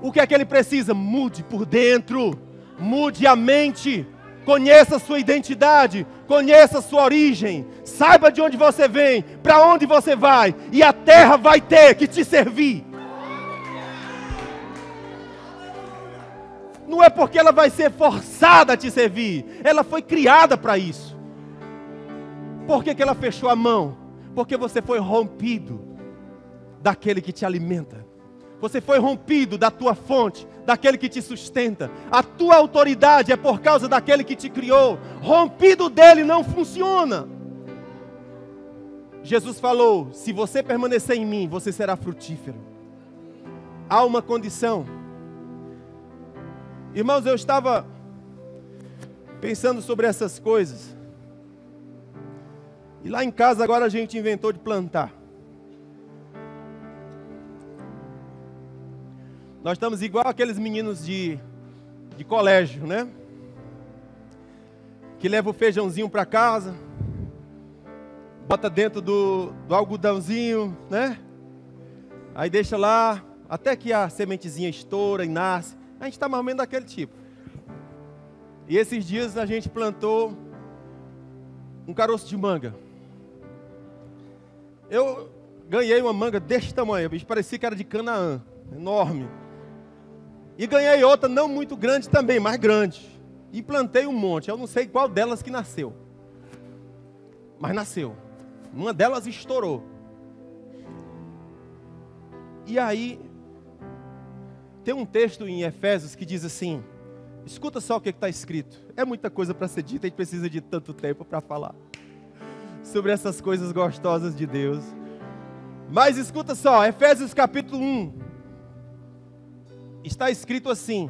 O que é que ele precisa? Mude por dentro, mude a mente, conheça a sua identidade, conheça a sua origem, saiba de onde você vem, para onde você vai, e a terra vai ter que te servir. Não é porque ela vai ser forçada a te servir, ela foi criada para isso. Por que ela fechou a mão? Porque você foi rompido daquele que te alimenta. Você foi rompido da tua fonte, daquele que te sustenta. A tua autoridade é por causa daquele que te criou. Rompido dele não funciona. Jesus falou: se você permanecer em mim, você será frutífero. Há uma condição. Irmãos, eu estava pensando sobre essas coisas. E lá em casa agora a gente inventou de plantar. Nós estamos igual aqueles meninos de colégio, né? Que leva o feijãozinho para casa, bota dentro do algodãozinho, né? Aí deixa lá, até que a sementezinha estoura e nasce. A gente está mais ou menos daquele tipo. E esses dias a gente plantou um caroço de manga. Eu ganhei uma manga deste tamanho, bicho, parecia que era de Canaã, enorme. E ganhei outra não muito grande também, mais grande. E plantei um monte, eu não sei qual delas que nasceu. Mas nasceu. Uma delas estourou. E aí, tem um texto em Efésios que diz assim, escuta só o que está escrito. É muita coisa para ser dita, a gente precisa de tanto tempo para falar sobre essas coisas gostosas de Deus. Mas escuta só, Efésios capítulo 1. Está escrito assim: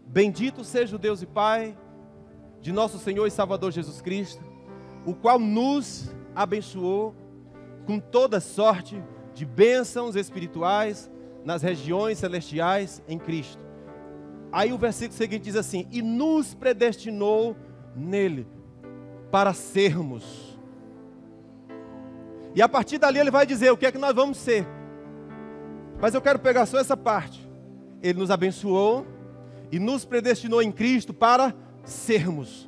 bendito seja o Deus e Pai de nosso Senhor e Salvador Jesus Cristo, o qual nos abençoou com toda sorte de bênçãos espirituais nas regiões celestiais em Cristo. Aí o versículo seguinte diz assim: e nos predestinou nele para sermos. E a partir dali ele vai dizer o que é que nós vamos ser. Mas eu quero pegar só essa parte. Ele nos abençoou e nos predestinou em Cristo para sermos.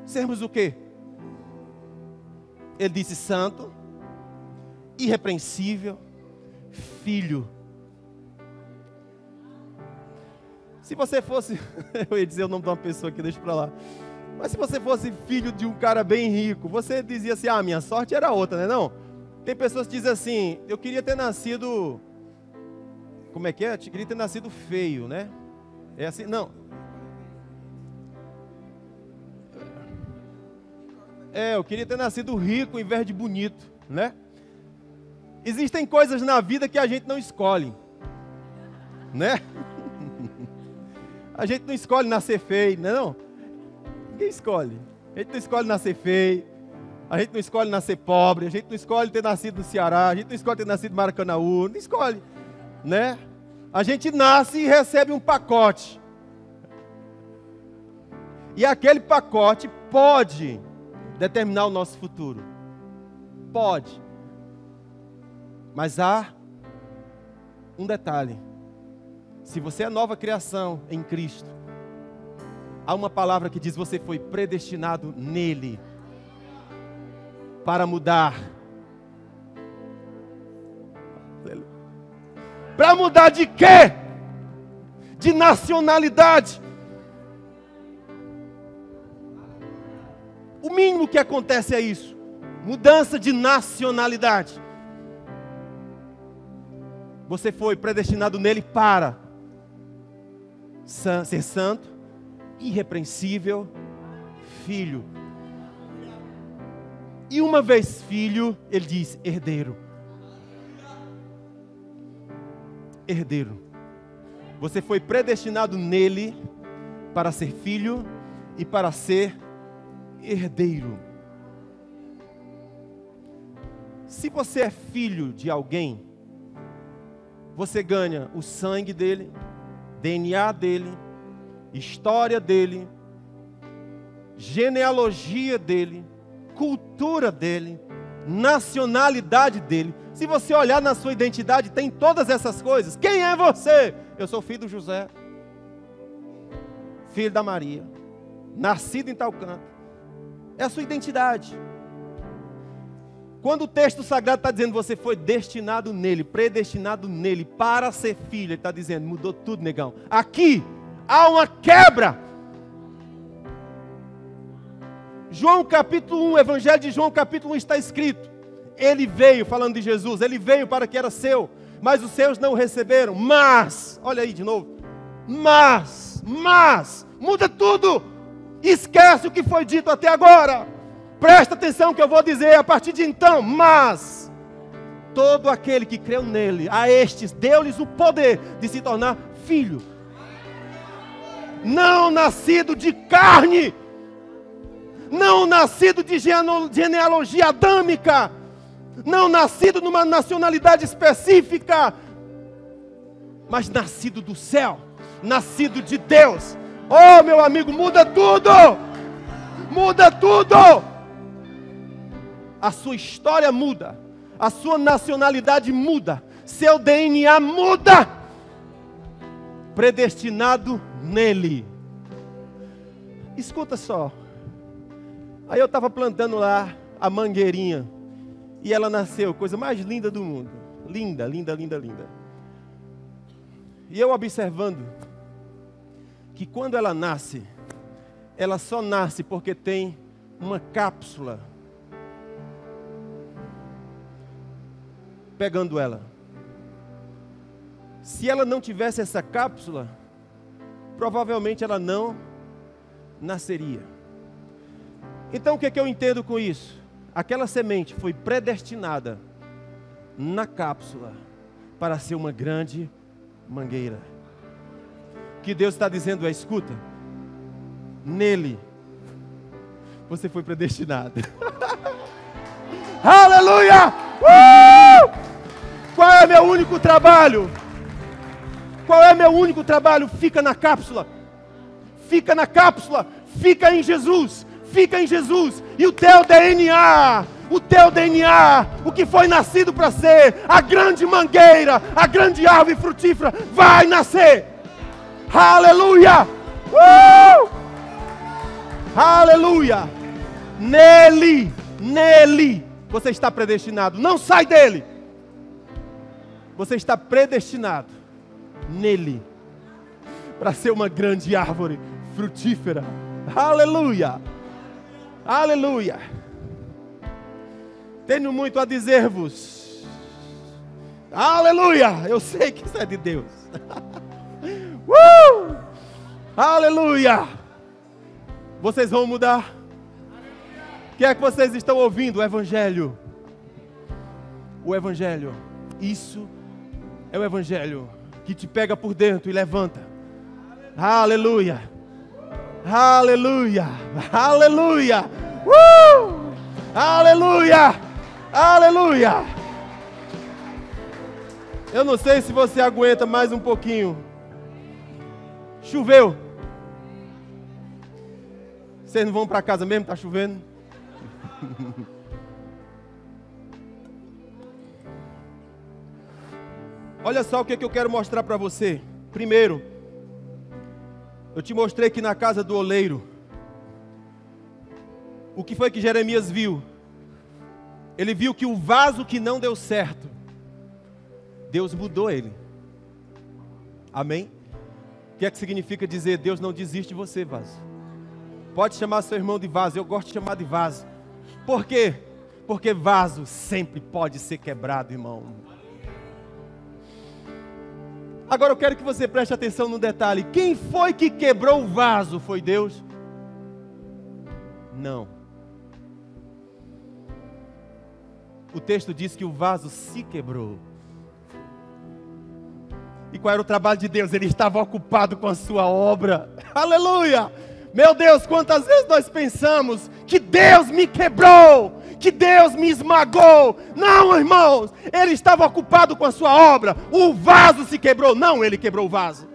Sermos o quê? Ele disse santo, irrepreensível, filho. Se você fosse, eu ia dizer o nome de uma pessoa aqui, deixa para lá. Mas se você fosse filho de um cara bem rico, você dizia assim: ah, minha sorte era outra, né? Não? Tem pessoas que dizem assim: eu queria ter nascido... Como é que é? Eu queria ter nascido feio, né? É assim? Não. Eu queria ter nascido rico em vez de bonito, né? Existem coisas na vida que a gente não escolhe, né? A gente não escolhe nascer feio, não é não? Ninguém escolhe. A gente não escolhe nascer feio, a gente não escolhe nascer pobre, a gente não escolhe ter nascido no Ceará, a gente não escolhe ter nascido no Maracanãú, não escolhe, né? A gente nasce e recebe um pacote. E aquele pacote pode determinar o nosso futuro. Pode. Mas há um detalhe. Se você é nova criação em Cristo, há uma palavra que diz: você foi predestinado nele para mudar. Para mudar de quê? De nacionalidade. O mínimo que acontece é isso. Mudança de nacionalidade. Você foi predestinado nele para ser santo, irrepreensível filho. E uma vez filho, ele diz herdeiro. Herdeiro. Você foi predestinado nele para ser filho e para ser herdeiro. Se você é filho de alguém, você ganha o sangue dele, DNA dele, história dele, genealogia dele, cultura dele, nacionalidade dele. Se você olhar na sua identidade, tem todas essas coisas. Quem é você? Eu sou filho do José, filho da Maria, nascido em tal canto. É a sua identidade. Quando o texto sagrado está dizendo você foi destinado nele, predestinado nele para ser filho, ele está dizendo, mudou tudo, negão. Aqui há uma quebra. João capítulo 1, Evangelho de João capítulo 1 está escrito. Ele veio, falando de Jesus, ele veio para que era seu, mas os seus não o receberam. Mas, olha aí de novo, mas, muda tudo. Esquece o que foi dito até agora. Presta atenção que eu vou dizer a partir de então. Mas todo aquele que creu nele, a estes deu-lhes o poder de se tornar filho. Não nascido de carne, não nascido de genealogia adâmica, não nascido numa nacionalidade específica, mas nascido do céu, nascido de Deus. Oh, meu amigo, muda tudo! Muda tudo! A sua história muda, a sua nacionalidade muda, seu DNA muda. Predestinado nele. Escuta só. Aí eu estava plantando lá a mangueirinha e ela nasceu, coisa mais linda do mundo. Linda, linda, linda, linda. E eu observando que quando ela nasce, ela só nasce porque tem uma cápsula pegando ela. Se ela não tivesse essa cápsula, provavelmente ela não nasceria. Então o que é que eu entendo com isso? Aquela semente foi predestinada na cápsula para ser uma grande mangueira. O que Deus está dizendo é, escuta, nele você foi predestinado. Aleluia! Qual é meu único trabalho? Qual é meu único trabalho? Fica na cápsula. Fica na cápsula. Fica em Jesus. Fica em Jesus. E o teu DNA, o que foi nascido para ser a grande mangueira, a grande árvore frutífera, vai nascer. Aleluia! Aleluia! Nele você está predestinado. Não sai dele. Você está predestinado nele para ser uma grande árvore frutífera. Aleluia! Aleluia! Tenho muito a dizer-vos. Aleluia! Eu sei que isso é de Deus. Aleluia! Vocês vão mudar. O que é que vocês estão ouvindo? O Evangelho. O Evangelho. Isso é o Evangelho que te pega por dentro e levanta. Aleluia! Aleluia! Aleluia! Aleluia! Aleluia! Eu não sei se você aguenta mais um pouquinho. Choveu. Vocês não vão para casa mesmo? Está chovendo? Olha só o que eu quero mostrar para você. Primeiro, eu te mostrei que na casa do oleiro, o que foi que Jeremias viu? Ele viu que o vaso que não deu certo, Deus mudou ele. Amém? O que é que significa dizer Deus não desiste de você, vaso? Pode chamar seu irmão de vaso, eu gosto de chamar de vaso. Por quê? Porque vaso sempre pode ser quebrado, irmão. Agora eu quero que você preste atenção no detalhe. Quem foi que quebrou o vaso? Foi Deus? Não. O texto diz que o vaso se quebrou. E qual era o trabalho de Deus? Ele estava ocupado com a sua obra. Aleluia! Meu Deus, quantas vezes nós pensamos que Deus me quebrou, que Deus me esmagou. Não, irmãos, Ele estava ocupado com a sua obra. O vaso se quebrou. Não, Ele quebrou o vaso.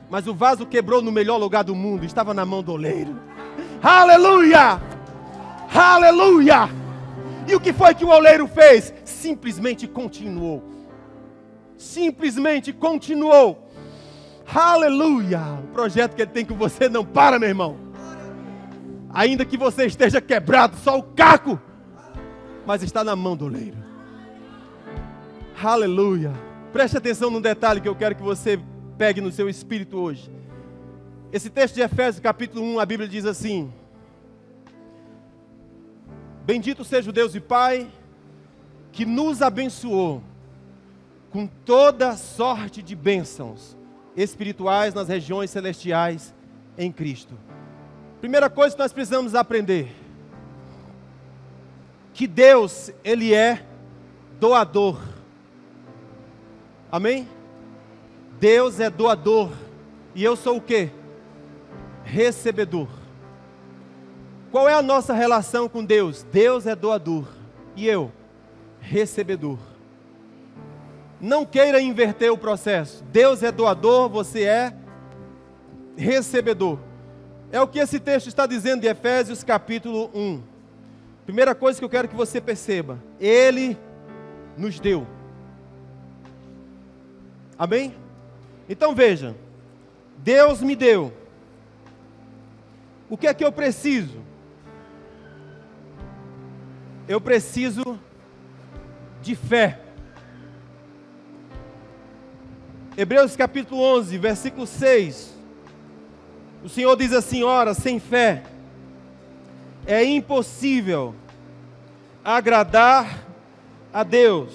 Mas o vaso quebrou no melhor lugar do mundo. Estava na mão do oleiro. Aleluia! Aleluia! E o que foi que o oleiro fez? Simplesmente continuou. Simplesmente continuou. Aleluia! O projeto que Ele tem com você não para, meu irmão. Ainda que você esteja quebrado, só o caco, mas está na mão do oleiro. Aleluia! Preste atenção num detalhe que eu quero que você pegue no seu espírito hoje. Esse texto de Efésios capítulo 1, a Bíblia diz assim: bendito seja o Deus e Pai, que nos abençoou com toda sorte de bênçãos espirituais nas regiões celestiais em Cristo. Primeira coisa que nós precisamos aprender: que Deus, Ele é doador. Amém? Deus é doador. E eu sou o quê? Recebedor. Qual é a nossa relação com Deus? Deus é doador. E eu? Recebedor. Não queira inverter o processo. Deus é doador, você é recebedor. É o que esse texto está dizendo de Efésios capítulo 1. Primeira coisa que eu quero que você perceba: Ele nos deu. Amém? Então veja, Deus me deu. O que é que eu preciso? Eu preciso de fé. Hebreus capítulo 11, versículo 6. O Senhor diz assim: ora, sem fé é impossível agradar a Deus,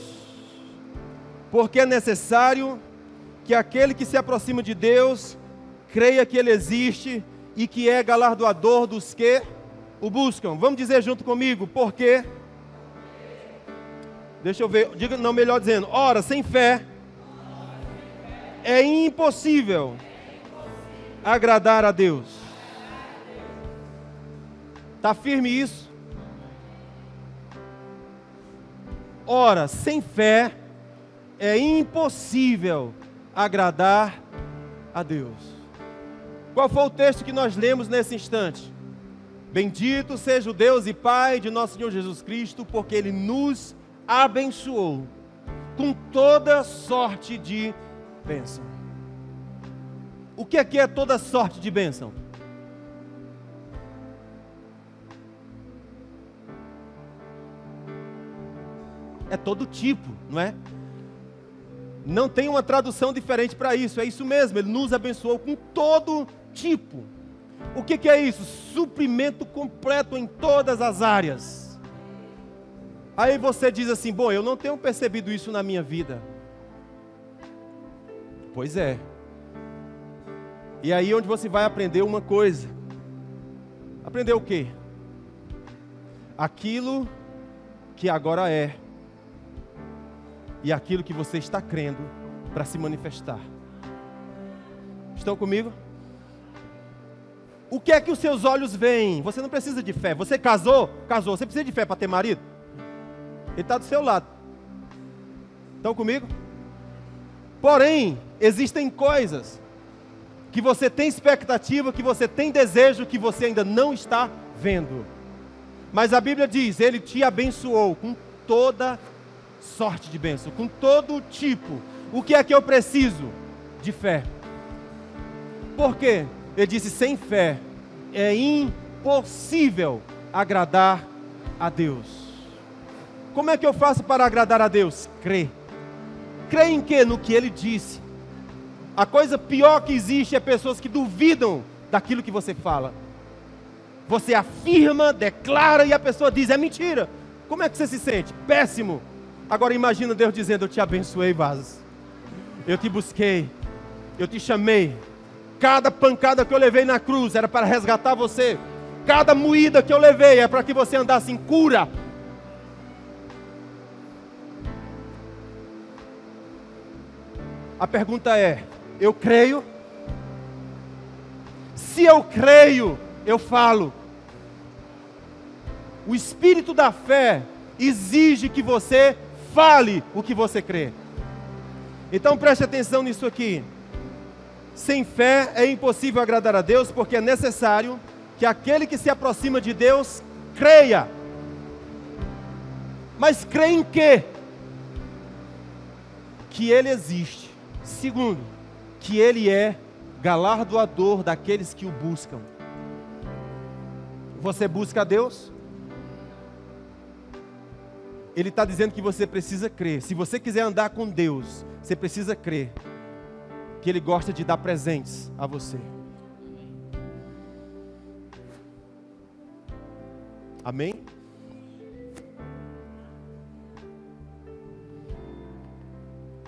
porque é necessário que aquele que se aproxima de Deus creia que Ele existe e que é galardoador dos que o buscam. Vamos dizer junto comigo: porque, deixa eu ver, diga, não, melhor dizendo, ora, sem fé é impossível agradar a Deus. Está firme isso? Ora, sem fé é impossível agradar a Deus. Qual foi o texto que nós lemos nesse instante? Bendito seja o Deus e Pai de nosso Senhor Jesus Cristo, porque Ele nos abençoou com toda sorte de bênção. O que é toda sorte de bênção? É todo tipo, não é? Não tem uma tradução diferente para isso, é isso mesmo. Ele nos abençoou com todo tipo. O que é isso? Suprimento completo em todas as áreas. Aí você diz assim: bom, eu não tenho percebido isso na minha vida. Pois é. E aí onde você vai aprender uma coisa. Aprender o quê? Aquilo que agora é. E aquilo que você está crendo para se manifestar. Estão comigo? O que é que os seus olhos veem? Você não precisa de fé. Você casou? Casou. Você precisa de fé para ter marido? Ele está do seu lado. Estão comigo? Porém, existem coisas que você tem expectativa, que você tem desejo, que você ainda não está vendo. Mas a Bíblia diz: Ele te abençoou com toda sorte de bênção, com todo tipo. O que é que eu preciso? De fé. Por quê? Ele disse: sem fé é impossível agradar a Deus. Como é que eu faço para agradar a Deus? Crer. Crer em quê? No que Ele disse. A coisa pior que existe é pessoas que duvidam daquilo que você fala. Você afirma, declara e a pessoa diz: é mentira. Como é que você se sente? Péssimo. Agora imagina Deus dizendo: eu te abençoei, vasos. Eu te busquei, eu te chamei. Cada pancada que eu levei na cruz era para resgatar você. Cada moída que eu levei é para que você andasse em cura. A pergunta é: eu creio? Se eu creio, eu falo. O espírito da fé exige que você fale o que você crê. Então preste atenção nisso aqui. Sem fé é impossível agradar a Deus, porque é necessário que aquele que se aproxima de Deus creia. Mas crê em quê? Que Ele existe. Segundo, que Ele é galardoador daqueles que o buscam. Você busca a Deus? Ele está dizendo que você precisa crer. Se você quiser andar com Deus, você precisa crer que Ele gosta de dar presentes a você. Amém?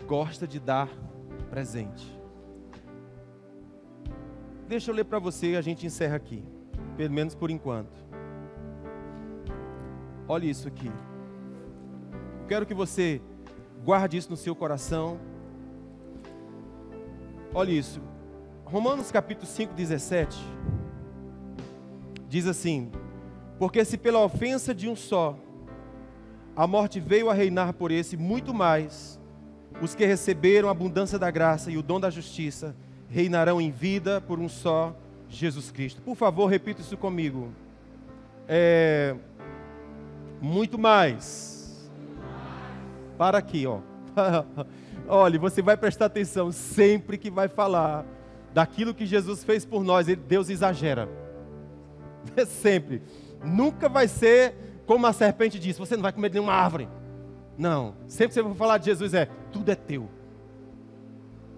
Gosta de dar presente. Deixa eu ler para você e a gente encerra aqui. Pelo menos por enquanto. Olha isso aqui. Quero que você guarde isso no seu coração. Olha isso. Romanos capítulo 5, 17. Diz assim: porque se pela ofensa de um só a morte veio a reinar por esse, muito mais os que receberam a abundância da graça e o dom da justiça reinarão em vida por um só, Jesus Cristo. Por favor, repita isso comigo. Muito mais. Para aqui, ó. Olha, você vai prestar atenção sempre que vai falar daquilo que Jesus fez por nós. Deus exagera. Sempre. Nunca vai ser como a serpente disse: você não vai comer de nenhuma árvore. Não. Sempre que você for falar de Jesus tudo é teu.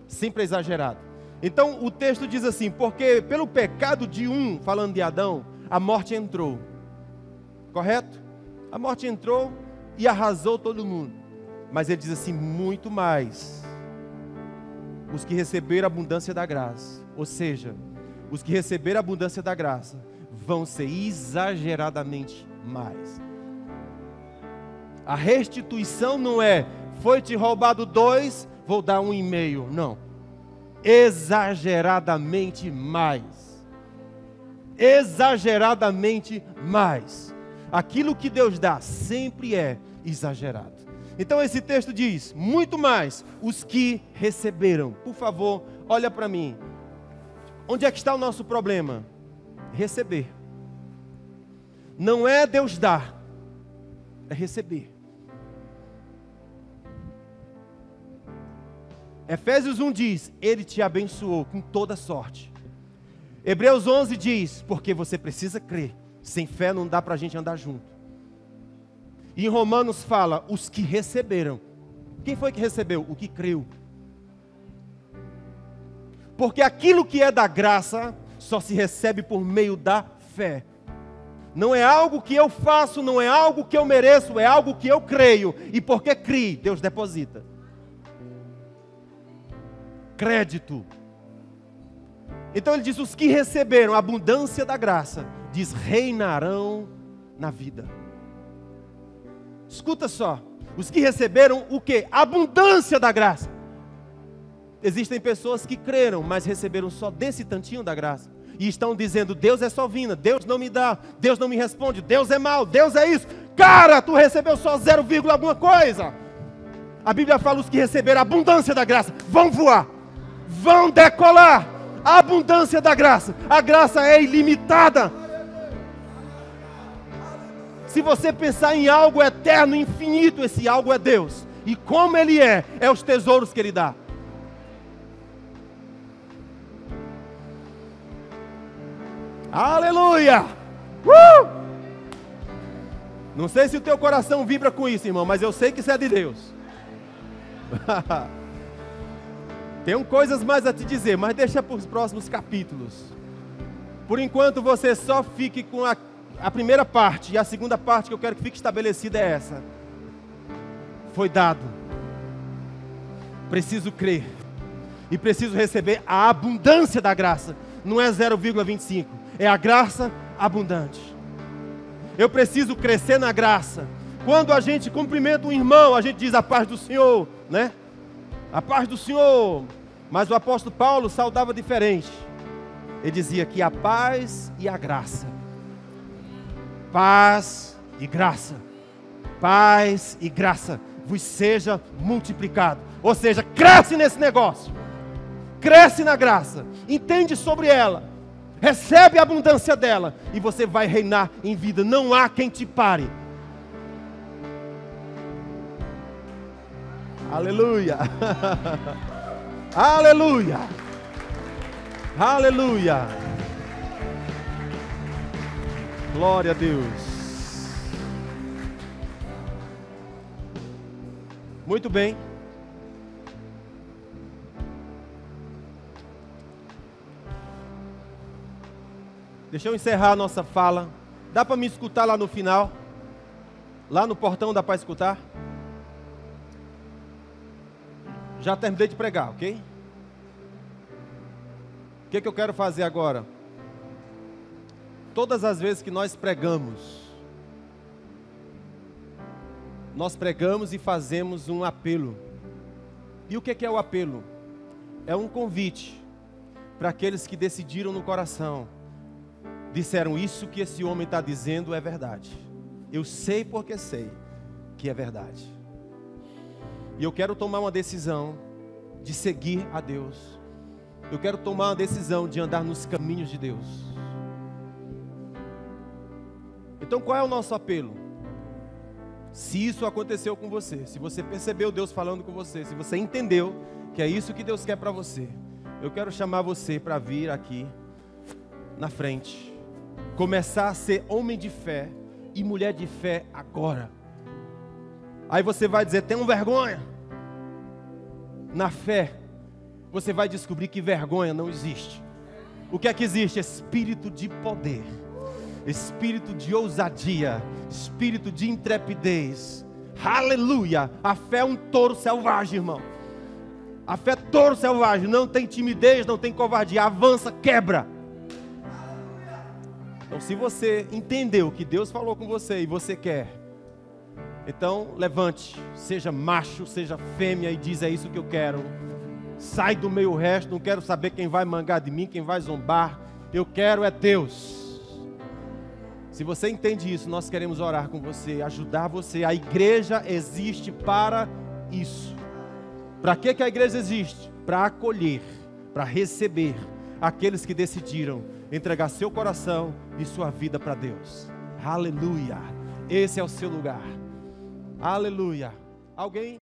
Sempre é exagerado. Então o texto diz assim: porque pelo pecado de um, falando de Adão, a morte entrou. Correto? A morte entrou e arrasou todo mundo. Mas ele diz assim: muito mais os que receberam a abundância da graça. Ou seja, os que receberam a abundância da graça vão ser exageradamente mais. A restituição não é: foi-te roubado 2, vou dar 1,5. Não. Exageradamente mais. Exageradamente mais. Aquilo que Deus dá sempre é exagerado. Então esse texto diz: muito mais os que receberam. Por favor, olha para mim. Onde é que está o nosso problema? Receber. Não é Deus dar, é receber. Efésios 1 diz: Ele te abençoou com toda sorte. Hebreus 11 diz: porque você precisa crer. Sem fé não dá para a gente andar junto. E em Romanos fala: os que receberam. Quem foi que recebeu? O que creu. Porque aquilo que é da graça só se recebe por meio da fé. Não é algo que eu faço, não é algo que eu mereço, é algo que eu creio. E porque criei, Deus deposita. Crédito. Então ele diz: os que receberam a abundância da graça, diz, reinarão na vida. Escuta só, os que receberam o quê? A abundância da graça. Existem pessoas que creram, mas receberam só desse tantinho da graça. E estão dizendo: Deus é sovina, Deus não me dá, Deus não me responde, Deus é mau, Deus é isso. Cara, tu recebeu só 0, alguma coisa. A Bíblia fala: os que receberam a abundância da graça vão voar, vão decolar. A abundância da graça, a graça é ilimitada. Se você pensar em algo eterno, infinito, esse algo é Deus. E como Ele é os tesouros que Ele dá. Aleluia! Não sei se o teu coração vibra com isso, irmão, mas eu sei que isso é de Deus. Tenho coisas mais a te dizer, mas deixa para os próximos capítulos. Por enquanto você só fique com a primeira parte. E a segunda parte que eu quero que fique estabelecida é essa. Foi dado. Preciso crer. E preciso receber a abundância da graça. Não é 0,25, é a graça abundante. Eu preciso crescer na graça. Quando a gente cumprimenta um irmão, a gente diz a paz do Senhor, né? A paz do Senhor. Mas o apóstolo Paulo saudava diferente. Ele dizia que a paz e a graça. Paz e graça. Paz e graça vos seja multiplicado. Ou seja, cresce nesse negócio. Cresce na graça. Entende sobre ela. Recebe a abundância dela. E você vai reinar em vida. Não há quem te pare. Aleluia. Aleluia. Aleluia. Glória a Deus. Muito bem. Deixa eu encerrar a nossa fala. Dá para me escutar lá no final? Lá no portão dá para escutar? Já terminei de pregar, ok? O que eu quero fazer agora? Todas as vezes que nós pregamos e fazemos um apelo. E o que é o apelo? É um convite para aqueles que decidiram no coração. Disseram, isso que esse homem está dizendo é verdade. Eu sei porque sei que é verdade. E eu quero tomar uma decisão de seguir a Deus. Eu quero tomar uma decisão de andar nos caminhos de Deus. Então qual é o nosso apelo? Se isso aconteceu com você, se você percebeu Deus falando com você, se você entendeu que é isso que Deus quer para você, eu quero chamar você para vir aqui na frente. Começar a ser homem de fé e mulher de fé agora. Aí você vai dizer, tenho vergonha. Na fé, você vai descobrir que vergonha não existe. O que é que existe? Espírito de poder, espírito de ousadia, espírito de intrepidez. Aleluia! A fé é um touro selvagem, irmão. A fé é touro selvagem, não tem timidez, não tem covardia, avança, quebra. Então se você entendeu que Deus falou com você e você quer, então levante, seja macho, seja fêmea e diz, é isso que eu quero. Sai do meio resto, não quero saber quem vai mangar de mim, quem vai zombar. Eu quero é Deus. Se você entende isso, nós queremos orar com você, ajudar você. A igreja existe para isso. Para que a igreja existe? Para acolher, para receber aqueles que decidiram entregar seu coração e sua vida para Deus. Aleluia. Esse é o seu lugar. Aleluia. Alguém?